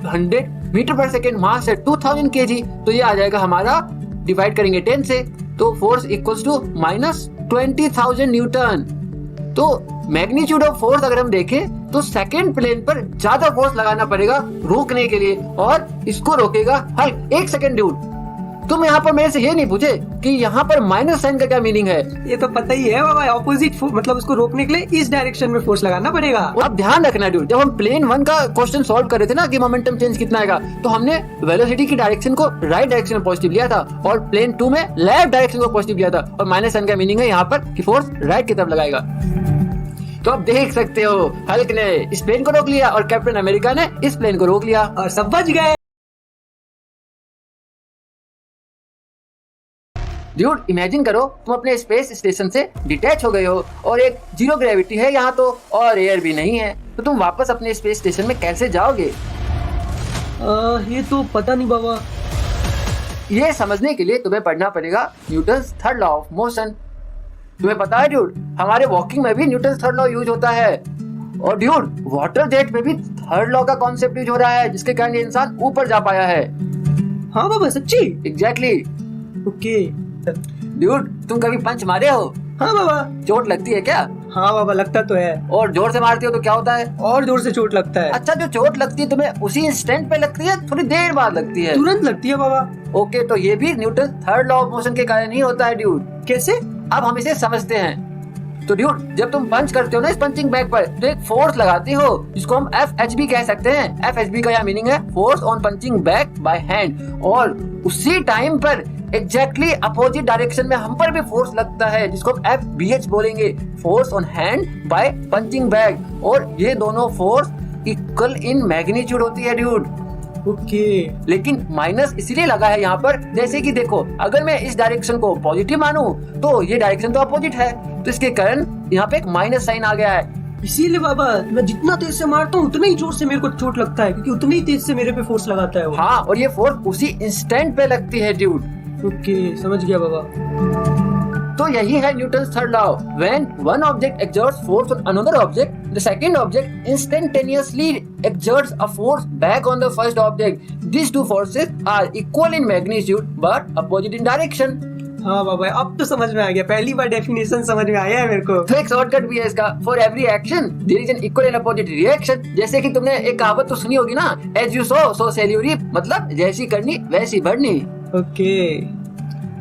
100 मीटर पर सेकेंड, मास है 2000 kg। तो ये आ जाएगा हमारा, डिवाइड करेंगे 10 से, तो force equals to minus 20,000 Newton. तो मैग्नीट्यूड ऑफ फोर्स अगर हम देखें तो सेकंड प्लेन पर ज्यादा फोर्स लगाना पड़ेगा रोकने के लिए, और इसको रोकेगा हल्क। एक सेकंड ड्यूड, तुम यहाँ पर मेरे से ये नहीं पूछे कि यहाँ पर माइनस साइन का क्या मीनिंग है? ये तो पता ही है बाबा, ऑपोजिट मतलब उसको रोकने के लिए इस डायरेक्शन में फोर्स लगाना पड़ेगा। अब ध्यान रखना ड्यूड, जब हम प्लेन 1 का क्वेश्चन सॉल्व कर रहे थे ना कि मोमेंटम चेंज कितना आएगा, तो हमने वेलोसिटी की डायरेक्शन को राइट डायरेक्शन में पॉजिटिव लिया था, और प्लेन 2 में लेफ्ट डायरेक्शन को पॉजिटिव लिया था। और माइनस साइन का मीनिंग है यहाँ पर कि फोर्स राइट की तरफ लगाएगा। तो आप देख सकते हो हल्क ने इस प्लेन को रोक लिया और कैप्टन अमेरिका ने इस प्लेन को रोक लिया, और सब बच गए। ड्यूड इमेजिन करो तुम अपने स्पेस स्टेशन से डिटैच हो गए हो और एक जीरो ग्रेविटी है यहाँ तो, और एयर भी नहीं है, तो तुम वापस अपने स्पेस स्टेशन में कैसे जाओगे? ये तो पता नहीं बाबा। ये समझने के लिए तुम्हें पढ़ना पड़ेगा Newton's third law of motion. तुम्हें पता है ड्यूड, हमारे वॉकिंग में भी न्यूटन्स थर्ड लॉ यूज होता है, और ड्यूड वाटर जेट में भी थर्ड लॉ का कॉन्सेप्ट यूज हो रहा है, जिसके कारण ये इंसान ऊपर जा पाया है। हाँ बाबा, सच्ची? एग्जैक्टली। ओके ड्यूड, तुम कभी पंच मारे हो? हाँ बाबा। चोट लगती है क्या? हाँ बाबा, लगता तो है। और जोर से मारती हो तो क्या होता है? और जोर से चोट लगता है। अच्छा, जो चोट लगती है तुम्हें उसी इंस्टेंट पे लगती है थोड़ी देर बाद लगती है? तुरंत लगती है बाबा। ओके, तो ये भी Newton third law of motion के कारण ही होता है ड्यूड। कैसे? अब हम इसे समझते हैं। तो ड्यूड, जब तुम पंच करते हो ना इस पंचिंग बैग पर, तो एक फोर्स लगाते हो जिसको हम FHB कह सकते हैं। FHB का यह मीनिंग है force on punching bag by hand, और उसी टाइम पर एग्जैक्टली अपोजिट डायरेक्शन में हम पर भी फोर्स लगता है जिसको हम FBH बोलेंगे, force on hand by punching bag. और ये दोनों फोर्स इक्वल इन मैग्नीट्यूड होती है ड्यूड। ओके, लेकिन माइनस इसलिए लगा है यहाँ पर, जैसे कि देखो अगर मैं इस डायरेक्शन को पॉजिटिव मानूं तो ये डायरेक्शन तो अपोजिट है, तो इसके कारण यहाँ पे एक माइनस साइन आ गया है। इसीलिए बाबा मैं जितना तेज से मारता हूँ उतना ही जोर से मेरे को चोट लगता है, क्योंकि उतनी ही तेज से मेरे पे फोर्स लगाता है वो। हाँ, और ये फोर्स उसी इंस्टेंट पे लगती है ड्यूड। ओके, समझ गया बाबा। तो यही है Newton's third law. When one object exerts force on another object, the second object instantaneously exerts a force back on the first object. These two forces are equal in magnitude but opposite in direction. हाँ बाबा, अब तो समझ में आ गया, पहली बार डेफिनेशन समझ में आया है मेरे को। तो एक शॉर्टकट भी है इसका, for every action there is an equal and opposite reaction. जैसे कि तुमने एक कहावत तो सुनी होगी ना, as you sow so shall you reap, मतलब जैसी करनी वैसी बढ़नी। ओके,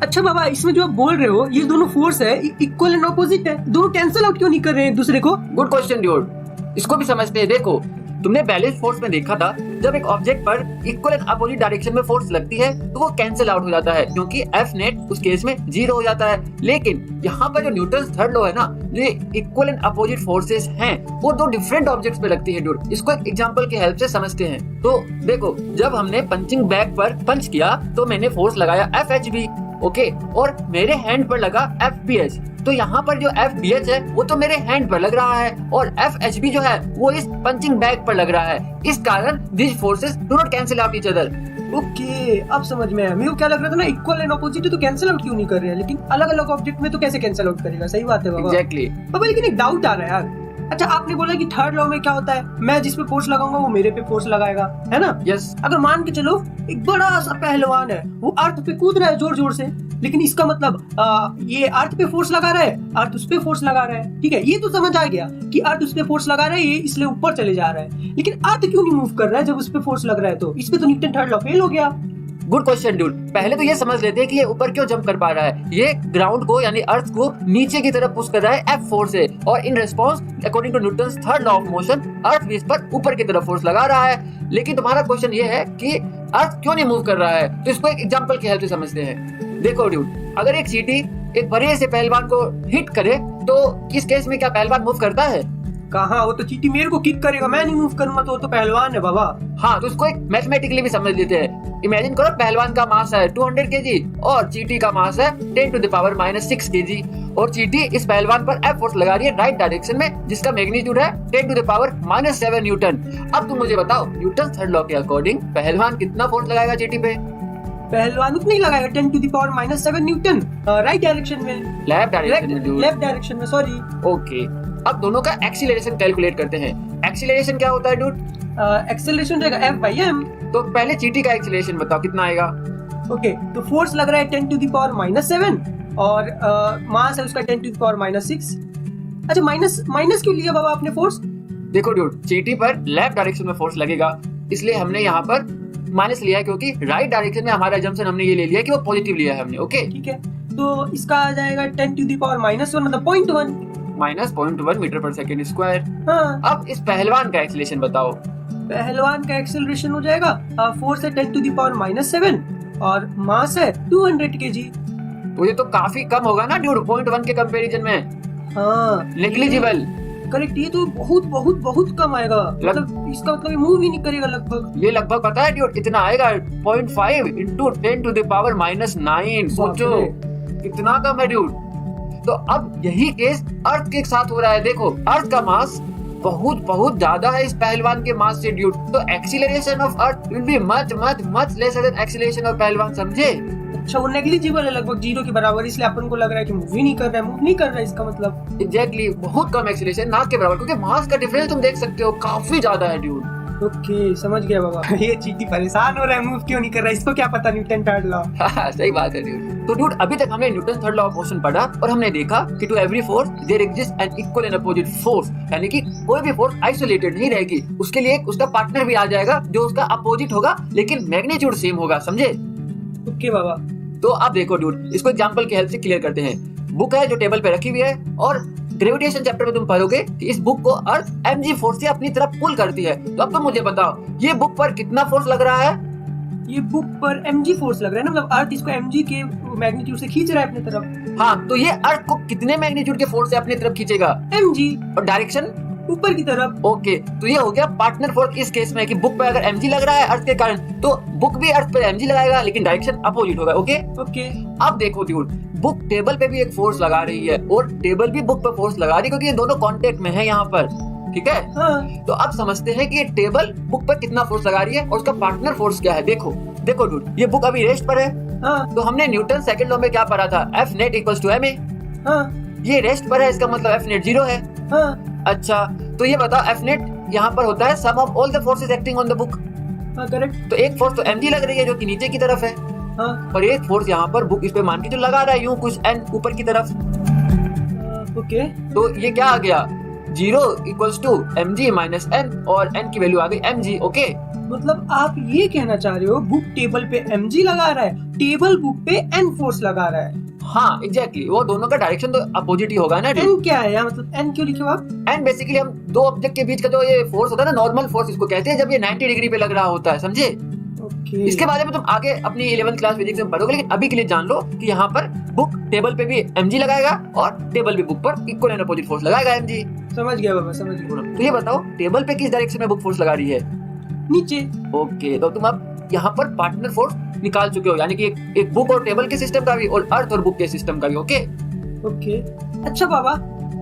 अच्छा बाबा, इसमें जो आप बोल रहे हो ये दोनों फोर्स है, इक्वल एंड ऑपोजिट है, दोनों कैंसिल आउट क्यों नहीं कर रहे हैं दूसरे को? गुड क्वेश्चन ड्यूड, इसको भी समझते हैं। देखो, तुमने बैलेंस फोर्स में देखा था, जब एक ऑब्जेक्ट पर इक्वल एंड अपोजिट डायरेक्शन में फोर्स लगती है तो वो कैंसिल आउट हो जाता है, क्योंकि F नेट उस केस में 0 हो जाता है। लेकिन यहाँ पर जो न्यूटन्स थर्ड लॉ है ना, जो इक्वल एंड अपोजिट फोर्सेस हैं, वो दो डिफरेंट ऑब्जेक्ट्स पे लगती है ड्यूड। इसको एक एग्जांपल की हेल्प से समझते हैं। तो देखो, जब हमने पंचिंग बैग पर पंच किया तो मैंने फोर्स लगाया FHB, ओके, और मेरे हैंड पर लगा FBH। तो यहाँ पर जो FBH है वो तो मेरे हैंड पर लग रहा है, और FHB जो है वो इस पंचिंग बैग पर लग रहा है। इस कारण these forces do not cancel out each other. Okay, अब समझ में आया। मेरे को क्या लग रहा था ना, इक्वल एंड ऑपोजिट तो कैंसिल आउट क्यों नहीं कर रहे हैं, लेकिन अलग अलग ऑब्जेक्ट में तो कैसे कैंसिल आउट करेगा? सही बात है बाबा। एग्जैक्टली। बाबा, लेकिन एक डाउट आ रहा है यार। अच्छा, आपने बोला कि थर्ड लॉ में क्या होता है, मैं जिस पे फोर्स लगाऊंगा वो मेरे पे फोर्स लगाएगा, है ना? यस। अगर मान के चलो एक बड़ा सा पहलवान है, वो अर्थ पे कूद रहा है जोर जोर से, लेकिन इसका मतलब ये अर्थ पे फोर्स लगा रहा है, अर्थ उस पे फोर्स लगा रहा है, ठीक है, ये तो समझ आ गया कि अर्थ उस पे फोर्स लगा रहा है, ये इसलिए ऊपर चले जा रहा है। लेकिन अर्थ क्यों नहीं मूव कर रहा है जब उस पे फोर्स लग रहा है? तो इस पे तो न्यूटन थर्ड लॉ फेल हो गया। Good question dude. पहले तो ये समझ लेते हैं कि ये ऊपर क्यों जंप कर पा रहा है। ये ग्राउंड को यानी अर्थ को नीचे की तरफ पुश कर रहा है F फोर्स से, और in response according to Newton's third law of motion Earth भी इस पर ऊपर की तरफ फोर्स लगा रहा है। लेकिन तुम्हारा क्वेश्चन ये है कि अर्थ क्यों नहीं मूव कर रहा है, तो इसको एक एग्जांपल की हेल्प से समझते हैं। देखो ड्यूड, अगर एक चींटी एक बड़े से पहलवान को हिट करे तो इस केस में क्या पहलवान मूव करता है? कहाँ, वो तो चींटी मेरे को किक करेगा, मैं नहीं मूव करूंगा, तो वो तो पहलवान है बाबा। हाँ, तो इसको एक मैथमेटिकली भी समझ लेते हैं। इमेजिन करो पहलवान का मास है 200 केजी और चींटी का मास है 10⁻⁻6 केजी, और चींटी इस पहलवान पर F फोर्स लगा रही है राइट डायरेक्शन में, जिसका मैग्नीट्यूड है 10⁻⁻7 न्यूटन। अब तुम मुझे बताओ, न्यूटन थर्ड लॉ के अकॉर्डिंग पहलवान कितना फोर्स लगाएगा चींटी पे? पहलवान उतना ही लगाएगा 10⁻⁻7 न्यूटन राइट डायरेक्शन में, लेफ्ट डायरेक्शन में, सॉरी। ओके, अब दोनों का एक्सीलरेशन कैलकुलेट करते हैं। एक्सीलरेशन क्या होता है ड्यूड? एक्सेलरेशन रहेगा F/m। तो पहले चींटी का एक्सीलरेशन बताओ कितना आएगा? ओके, तो फोर्स लग रहा है 10⁻⁻7 और मास है उसका 10⁻⁻6। अच्छा, माइनस क्यों लिया बाबा आपने फोर्स? देखो ड्यूड, चींटी पर लेफ्ट डायरेक्शन में फोर्स लगेगा, इसलिए हमने यहाँ पर माइनस लिया है, क्योंकि राइट डायरेक्शन में हमारा जंक्शन हमने ये ले लिया कि वो पॉजिटिव लिया है हमने। ओके, ठीक है, तो इसका आ जाएगा 10⁻⁻1 मतलब 0.1 माइनस 0.1 मीटर पर सेकेंड स्क्वायर। हाँ, अब इस पहलवान का एक्सीलरेशन बताओ। पहलवान का एक्सेलरेशन हो जाएगा फोर्स है 10⁻⁷ और मास है 200 केजी। तो ये तो काफी कम होगा ना ड्यूड 0.1 के कंपैरिजन में। हाँ, नेग्लिजिबल। करेक्ट, ये तो बहुत बहुत बहुत कम आएगा, मतलब इसका मतलब मूव ही नहीं करेगा लगभग। ये लगभग पता है ड्यूड इतना आएगा 0.5 इंटू 10⁻⁹ सोचो कितना कम है ड्यूड। तो अब यही केस अर्थ के साथ हो रहा है। देखो, अर्थ का मास बहुत बहुत ज्यादा है इस पहलवान के मास से ड्यूड, तो acceleration of earth will be much much much lesser than acceleration of पहलवान, समझे? अच्छा, वो नेग्लिजिबल है, लगभग 0 के बराबर, इसलिए अपन को लग रहा है कि मूव ही नहीं कर रहा है, इसका मतलब। एग्जैक्टली, बहुत कम एक्सीलरेशन, ना के बराबर, क्योंकि मास का डिफरेंस तुम देख सकते हो काफी ज्यादा है ड्यूड। ओके, समझ गया बाबा। ये चींटी परेशान हो रहा है, मूव क्यों नहीं कर रहा है, इसको क्या पता न्यूटन थर्ड लॉ। सही बात है ड्यूड। तो ड्यूड, अभी तक हमने Newton third law of motion पढ़ा और हमने देखा कि to every force there exist an equal and opposite force, यानी कि कोई भी फोर्स आइसोलेटेड नहीं रहेगी, उसके लिए उसका पार्टनर भी आ जाएगा जो उसका अपोजिट होगा, लेकिन मैग्नीट्यूड सेम होगा, समझे? ओके बाबा। तो अब देखो ड्यूड, इसको एग्जांपल की हेल्प से क्लियर करते हैं। बुक है जो टेबल पे रखी हुई है, और ग्रेविटेशन चैप्टर में तुम पढ़ोगे कि इस बुक को अर्थ mg फोर्स से अपनी तरफ पुल करती है। तो अब तुम मुझे बताओ, ये बुक पर कितना फोर्स लग रहा है? ये बुक पर mg फोर्स लग रहा है ना, मतलब अर्थ इसको mg के मैग्नीट्यूड से खींच रहा है अपनी तरफ। हाँ, तो ये अर्थ को कितने मैग्नीट्यूड के फोर्स से अपनी तरफ खींचेगा? mg। और डायरेक्शन ऊपर की तरफ। ओके, तो ये हो गया पार्टनर फोर्स इस केस में कि बुक पे अगर mg लग रहा है अर्थ के कारण, तो बुक भी अर्थ पे mg लगाएगा, लेकिन डायरेक्शन अपोजिट होगा। ओके, अब देखो ड्यूड, बुक टेबल पे भी एक फोर्स लगा रही है और टेबल भी बुक पे फोर्स लगा रही है, क्योंकि ये दोनों कांटेक्ट में है यहाँ पर, ठीक है? हाँ। तो अब समझते हैं कि ये टेबल बुक पर कितना फोर्स लगा रही है और उसका पार्टनर फोर्स क्या है। देखो ड्यूड, ये बुक अभी रेस्ट पर है। हाँ। तो हमने न्यूटन सेकंड लॉ में क्या पढ़ा था? F net equals to ma। हाँ। ये रेस्ट पर है, इसका मतलब F net 0 है। हाँ। अच्छा, तो ये बताओ, F net यहाँ पर होता है sum of all the forces acting on the book. हाँ, करेक्ट। तो एक फोर्स तो mg लग रही है जो कि नीचे की तरफ है, हाँ। और एक फोर्स यहाँ पर बुक इस पे मान के जो लगा रहा है यूं कुछ n ऊपर की तरफ। ओके, तो ये क्या आ गया? 0 equals to mg minus n, और n की वैल्यू आ गई mg। ओके, मतलब आप ये कहना चाह रहे हो बुक टेबल पे mg लगा रहा है, टेबल बुक पे n फोर्स लगा रहा है। हाँ एग्जैक्टली, वो दोनों का डायरेक्शन तो अपोजिट ही होगा ना। n क्या है यार, मतलब n क्यों लिखे हो आप? n बेसिकली हम दो ऑब्जेक्ट के बीच का जो ये फोर्स होता है ना, नॉर्मल फोर्स इसको कहते हैं, जब ये 90 डिग्री पे लग रहा होता है, समझे? ओके। इसके बारे में तुम आगे अपनी 11th क्लास फिजिक्स में पढ़ोगे, लेकिन अभी के लिए जान लो कि यहाँ पर बुक टेबल पे भी mg लगाएगा और टेबल भी बुक पर इक्वल एंड अपोजिट फोर्स लगाएगा mg। समझ गया बाबा, समझ गया। तो ये बताओ, टेबल पे किस डायरेक्शन में बुक फोर्स लगा रही है? नीचे। ओके, तो तुम अब यहाँ पर पार्टनर फोर्स निकाल चुके हो, यानी कि एक बुक और टेबल के सिस्टम का भी और अर्थ और बुक के सिस्टम का भी। ओके, अच्छा बाबा,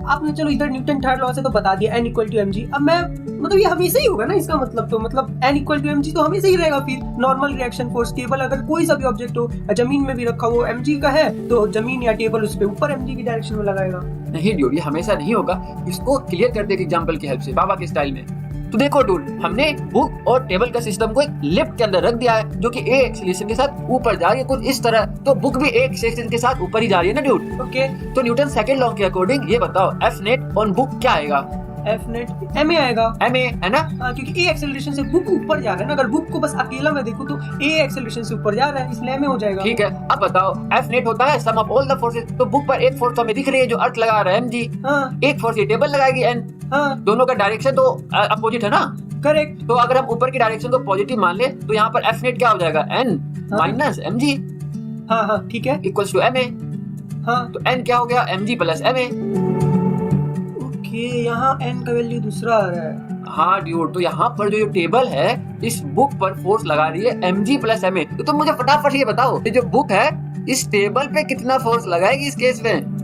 आपने चलो इधर न्यूटन थर्ड लॉ से तो बता दिया n इक्वल टू mg। अब मैं मतलब ये हमेशा ही होगा ना इसका मतलब, तो मतलब n इक्वल टू mg तो हमेशा ही रहेगा। फिर नॉर्मल रिएक्शन फोर्स, टेबल अगर कोई सा भी ऑब्जेक्ट हो जमीन में भी रखा हो mg का है, तो जमीन या टेबल उस पे ऊपर mg की डायरेक्शन में लगाएगा। नहीं ड्यूड, ये हमेशा नहीं होगा। इसको क्लियर करते हैं एग्जांपल की हेल्प से, बाबा के स्टाइल में। तो देखो डूड, हमने बुक और टेबल का सिस्टम को एक लिफ्ट के अंदर रख दिया है, जो कि ए एक्सीलरेशन के साथ ऊपर जा रही है कुछ इस तरह। तो बुक भी ए एक्सीलरेशन के साथ ऊपर ही जा रही है ना डूड। ओके, तो न्यूटन सेकंड लॉ के अकॉर्डिंग ये बताओ, F net ऑन बुक क्या आएगा? एफ नेट एम ए आएगा। MA है ना? हाँ, क्योंकि ए एक्सेलरेशन से बुक ऊपर जा रहा है ना, अगर बुक को बस अकेला मैं देखूं तो ए एक्सेलरेशन से ऊपर जा रहा है, इसलिए एम ए हो जाएगा। ठीक है, अब बताओ F नेट होता है sum of all the forces, तो बुक पर एक फोर्स तो हमें दिख रही है जो अर्थ लगा रहा है mg, हाँ एक फोर्स ये टेबल लगाएगी n, हाँ दोनों का डायरेक्शन तो अपोजिट है ना, करेक्ट। तो अगर हम ऊपर की डायरेक्शन को पॉजिटिव मान ले तो यहाँ पर F नेट क्या हो जाएगा, n माइनस mg हाँ हाँ ठीक है। इक्वल्स टू ma, हाँ तो n क्या हो गया, mg प्लस ma। ओके, यहाँ n का वैल्यू दूसरा आ रहा है। हाँ ड्यूड, तो यहाँ पर जो टेबल है इस बुक पर फोर्स लगा रही है mg प्लस ma, तो तुम मुझे फटाफट ये बताओ ये जो बुक है इस टेबल पे कितना फोर्स लगाएगी इस केस में।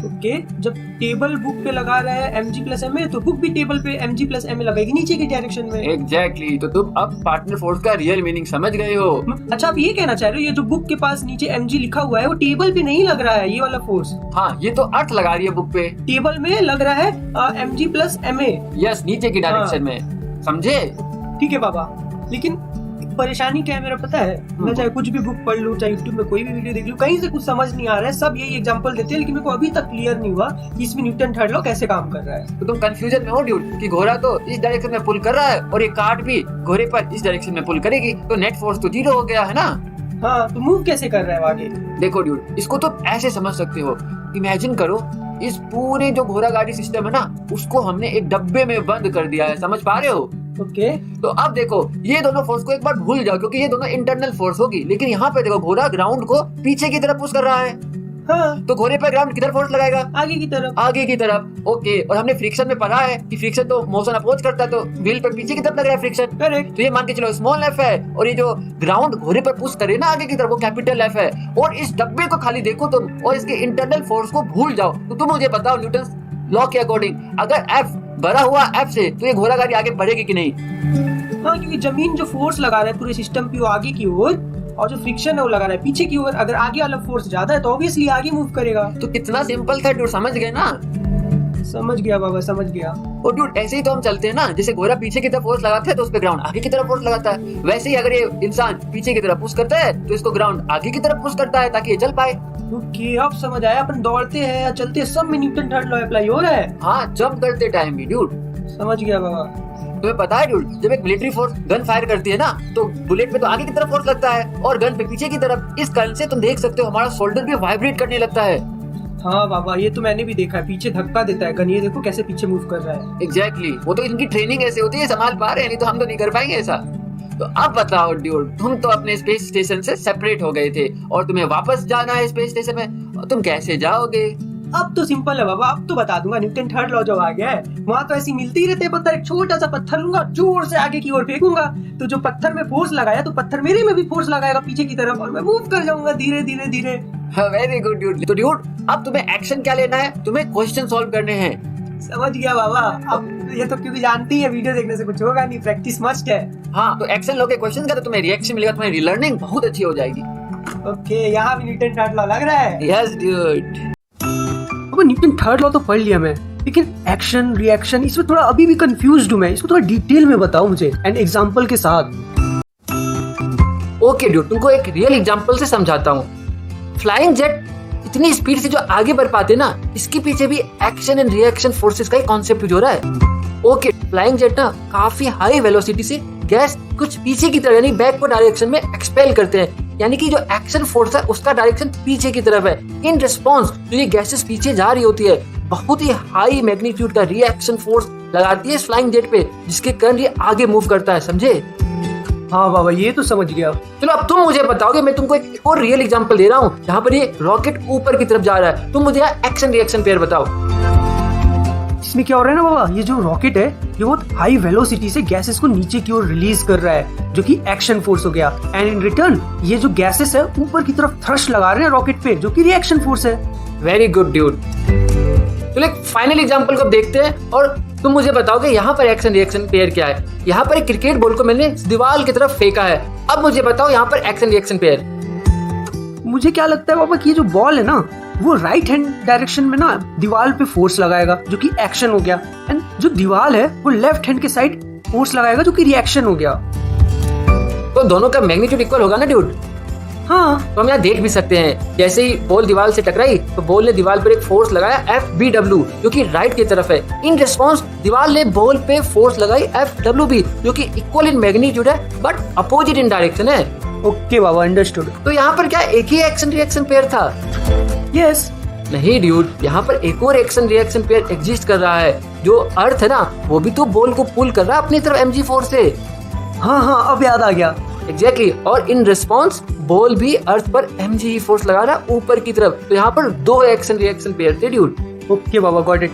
ओके, जब टेबल बुक पे लगा रहा है mg प्लस ma, तो बुक भी टेबल पे mg प्लस ma लगाएगी नीचे की डायरेक्शन में। एग्जैक्टली, तो तुम अब पार्टनर फोर्स का रियल मीनिंग समझ गए हो। अच्छा, आप ये कहना चाह रहे हो ये जो बुक के पास नीचे mg लिखा हुआ है वो टेबल पे नहीं लग रहा है, ये वाला फोर्स हाँ, ये तो अर्थ लगा रही है बुक पे, टेबल में लग रहा है mg प्लस ma। यस, नीचे की डायरेक्शन में, समझे? ठीक है बाबा, लेकिन परेशानी क्या है मेरा पता है, मैं चाहे कुछ भी बुक पढ़ लूं, चाहे यूट्यूब में कोई भी वीडियो देख लूं, कहीं से कुछ समझ नहीं आ रहा है, सब यही एग्जांपल देते हैं, लेकिन मेरे को अभी तक क्लियर नहीं हुआ कि इसमें न्यूटन थर्ड लॉ कैसे काम कर रहा है। तो तुम कंफ्यूजन में हो ड्यूड कि घोड़ा तो इस डायरेक्शन में पुल कर रहा है और ये कार्ट भी घोड़े पर इस डायरेक्शन में पुल करेगी, तो नेट फोर्स तो 0 हो गया है ना। हाँ, तो मूव कैसे कर रहा है आगे? देखो ड्यूड, इसको तो ऐसे समझ सकते हो, इमेजिन करो इस पूरे जो घोड़ा गाड़ी सिस्टम है ना उसको हमने एक डब्बे में बंद कर दिया है, समझ पा रहे हो? ओके, तो अब देखो ये दोनों फोर्स को एक बार भूल जाओ क्योंकि ये दोनों इंटरनल फोर्स होगी, लेकिन यहाँ पे देखो घोड़ा ग्राउंड को पीछे की तरफ पुश कर रहा है, हाँ, तो घोड़े पर ग्राउंड किधर फोर्स लगाएगा, आगे की तरफ। आगे की तरफ। ओके, और हमने फ्रिक्शन में पढ़ा है कि फ्रिक्शन तो मोशन अपोज करता है, तो व्हील पर पीछे की तरफ लग रहा है फ्रिक्शन, करेक्ट। तो ये मान के चलो स्मॉल एफ है, और ये जो ग्राउंड घोड़े पर पुश करे ना आगे की तरफ वो कैपिटल एफ है, और इस डब्बे को खाली देखो तुम और इसके इंटरनल फोर्स को भूल जाओ, तो तुम मुझे बताओ न्यूटन लॉ के अकॉर्डिंग अगर एफ बड़ा हुआ एफ से तो ये घोड़ा गाड़ी आगे बढ़ेगी कि नहीं? हाँ, क्योंकि जमीन जो फोर्स लगा रहा है पूरे सिस्टम की वो आगे की ओर, और जो फ्रिक्शन है वो लगा रहा है पीछे की ओर, अगर आगे वाला फोर्स ज्यादा है तो ऑब्वियसली आगे मूव करेगा। तो कितना सिंपल था ड्यूड, समझ गए ना? समझ गया बाबा, समझ गया। और ड्यूड ऐसे ही तो हम चलते हैं ना, जैसे घोड़ा पीछे की तरफ फोर्स लगाता है तो उस पे ग्राउंड आगे की तरफ फोर्स लगाता है, वैसे ही अगर ये इंसान पीछे की तरफ पुश करता है तो इसको ग्राउंड आगे की तरफ पुश करता है ताकि ये चल पाए। ओके, अब समझ आया, अपन दौड़ते हैं या चलते हैं सब में न्यूटन थर्ड लॉ अप्लाई हो रहा है। हाँ, जंप करते टाइम भी ड्यूड। समझ गया बाबा। तुम्हें पता है ड्यूड, जब एक मिलिट्री फोर्स गन फायर करती है ना तो बुलेट पे तो आगे की तरफ फोर्स लगता है और गन पे पीछे की तरफ। इस कारण से तुम देख सकते हो हमारा शोल्डर भी वाइब्रेट करने लगता है। हाँ बाबा, ये तो मैंने भी देखा है, पीछे धक्का देता है गन, ये देखो कैसे पीछे मूव कर रहा है। एग्जैक्टली, वो तो इनकी ट्रेनिंग ऐसे होती है, संभाल पा रहे हैं, नहीं तो हम तो नहीं कर पाएंगे ऐसा। तो अब बताओ ड्यूड, तुम तो अपने स्पेस स्टेशन से सेपरेट हो गए थे और तुम्हें वापस जाना है स्पेस स्टेशन में, और तुम कैसे जाओगे? अब तो सिंपल है बाबा, अब तो बता दूंगा। न्यूटन थर्ड लॉ जब आ गया है, वहाँ तो ऐसी मिलती ही रहते हैं पत्थर, एक छोटा सा पत्थर लूंगा, जोर से आगे की ओर फेंकूंगा, तो जो पत्थर में फोर्स लगाया तो पत्थर मेरे में भी फोर्स लगाएगा पीछे की तरफ, और मैं मूव कर जाऊंगा धीरे धीरे धीरे। Very good dude. तो ड्यूड अब तुम्हें एक्शन क्या लेना है, तुम्हें क्वेश्चन सॉल्व करने हैं। समझ गया बाबा। अब ये तो क्योंकि जानती है वीडियो देखने से कुछ होगा नहीं, प्रैक्टिस मस्ट है। हाँ, तो एक्शन लोगे क्वेश्चन का तो तुम्हें रिएक्शन मिलेगा, तुम्हारी लर्निंग बहुत अच्छी हो जाएगी। ओके, यहाँ भी न्यूटन थर्ड लॉ लग रहा है। Yes dude. अब न्यूटन थर्ड लॉ तो पढ़ लिया मैं, लेकिन एक्शन रिएक्शन इसमें थोड़ा अभी भी कंफ्यूज्ड हूँ मैं, इसको थोड़ा डिटेल में बताओ मुझे एंड एग्जांपल के साथ। ओके ड्यूड, तुमको एक रियल एग्जांपल से समझाता हूँ। फ्लाइंग जेट इतनी स्पीड से जो आगे बढ़ पाते ना, इसके पीछे भी एक्शन एंड रिएक्शन फोर्सेस का ही कॉन्सेप्ट यूज हो रहा है। ओके, फ्लाइंग जेट ना काफी हाई वेलोसिटी से गैस कुछ पीछे की तरफ यानी बैकवर्ड डायरेक्शन में एक्सपेल करते हैं, यानी कि जो एक्शन फोर्स है उसका डायरेक्शन पीछे की तरफ है। इन रिस्पॉन्स जो ये गैसेस पीछे जा रही होती है, बहुत ही हाई मैग्नीट्यूड का रिएक्शन फोर्स लगाती है इस फ्लाइंग जेट पे, जिसके कारण ये आगे मूव करता है, समझे? हाँ बाबा, ये तो समझ गया। चलो अब तुम मुझे बताओगे, मैं तुमको एक और रियल एग्जांपल दे रहा हूँ जहाँ पर ये रॉकेट ऊपर की तरफ जा रहा है, तुम मुझे एक्शन रिएक्शन पेयर बताओ। इसमें क्या हो रहा है ना बाबा, ये जो रॉकेट है ये बहुत हाई वेलोसिटी से गैसेस को नीचे की ओर रिलीज कर रहा है, जो कि एक्शन फोर्स हो गया, एंड इन रिटर्न ये जो गैसेस है ऊपर की तरफ थ्रस्ट लगा रहे हैं रॉकेट पे, जो कि रिएक्शन फोर्स है। Very good dude. चलो एक फाइनल एग्जांपल को देखते हैं और तुम मुझे बताओगे यहाँ पर एक्शन रिएक्शन पेयर क्या है। यहाँ पर एक क्रिकेट बॉल को मैंने दीवार की तरफ फेंका है, अब मुझे बताओ यहाँ पर एक्शन रिएक्शन पेयर। मुझे क्या लगता है बाबा कि ये जो बॉल है ना वो राइट हैंड डायरेक्शन में ना दीवार पे फोर्स लगाएगा, जो कि एक्शन हो गया, एंड जो दीवार है वो लेफ्ट हैंड के साइड फोर्स लगाएगा, जो कि रिएक्शन हो गया। तो दोनों का मैग्नीट्यूड इक्वल होगा ना ड्यूड? हाँ तो हम यहाँ देख भी सकते हैं, जैसे ही बॉल दीवार से टकराई तो बॉल ने दीवार पर एक फोर्स लगाया FBW जो कि राइट की तरफ है। इन रिस्पॉन्स दीवार ने बॉल पे फोर्स लगाई FWB जो कि इक्वल इन मैग्नीट्यूड है बट अपोजिट इन डायरेक्शन है। ओके बाबा, अंडरस्टूड। तो यहाँ पर क्या एक ही एक्शन रिएक्शन पेयर था? यस। नहीं ड्यूड, यहाँ पर एक और एक्शन रिएक्शन पेयर एग्जिस्ट कर रहा है। जो अर्थ है ना, वो भी तो बॉल को पुल कर रहा है अपनी तरफ mg फोर्स से। हाँ, अब याद आ गया। एग्जैक्टली और इन रिस्पॉन्स बॉल भी अर्थ पर mg फोर्स लगा रहा है ऊपर की तरफ। तो यहाँ पर दो एक्शन रिएक्शन पेयर थे dude. Okay Baba, got it.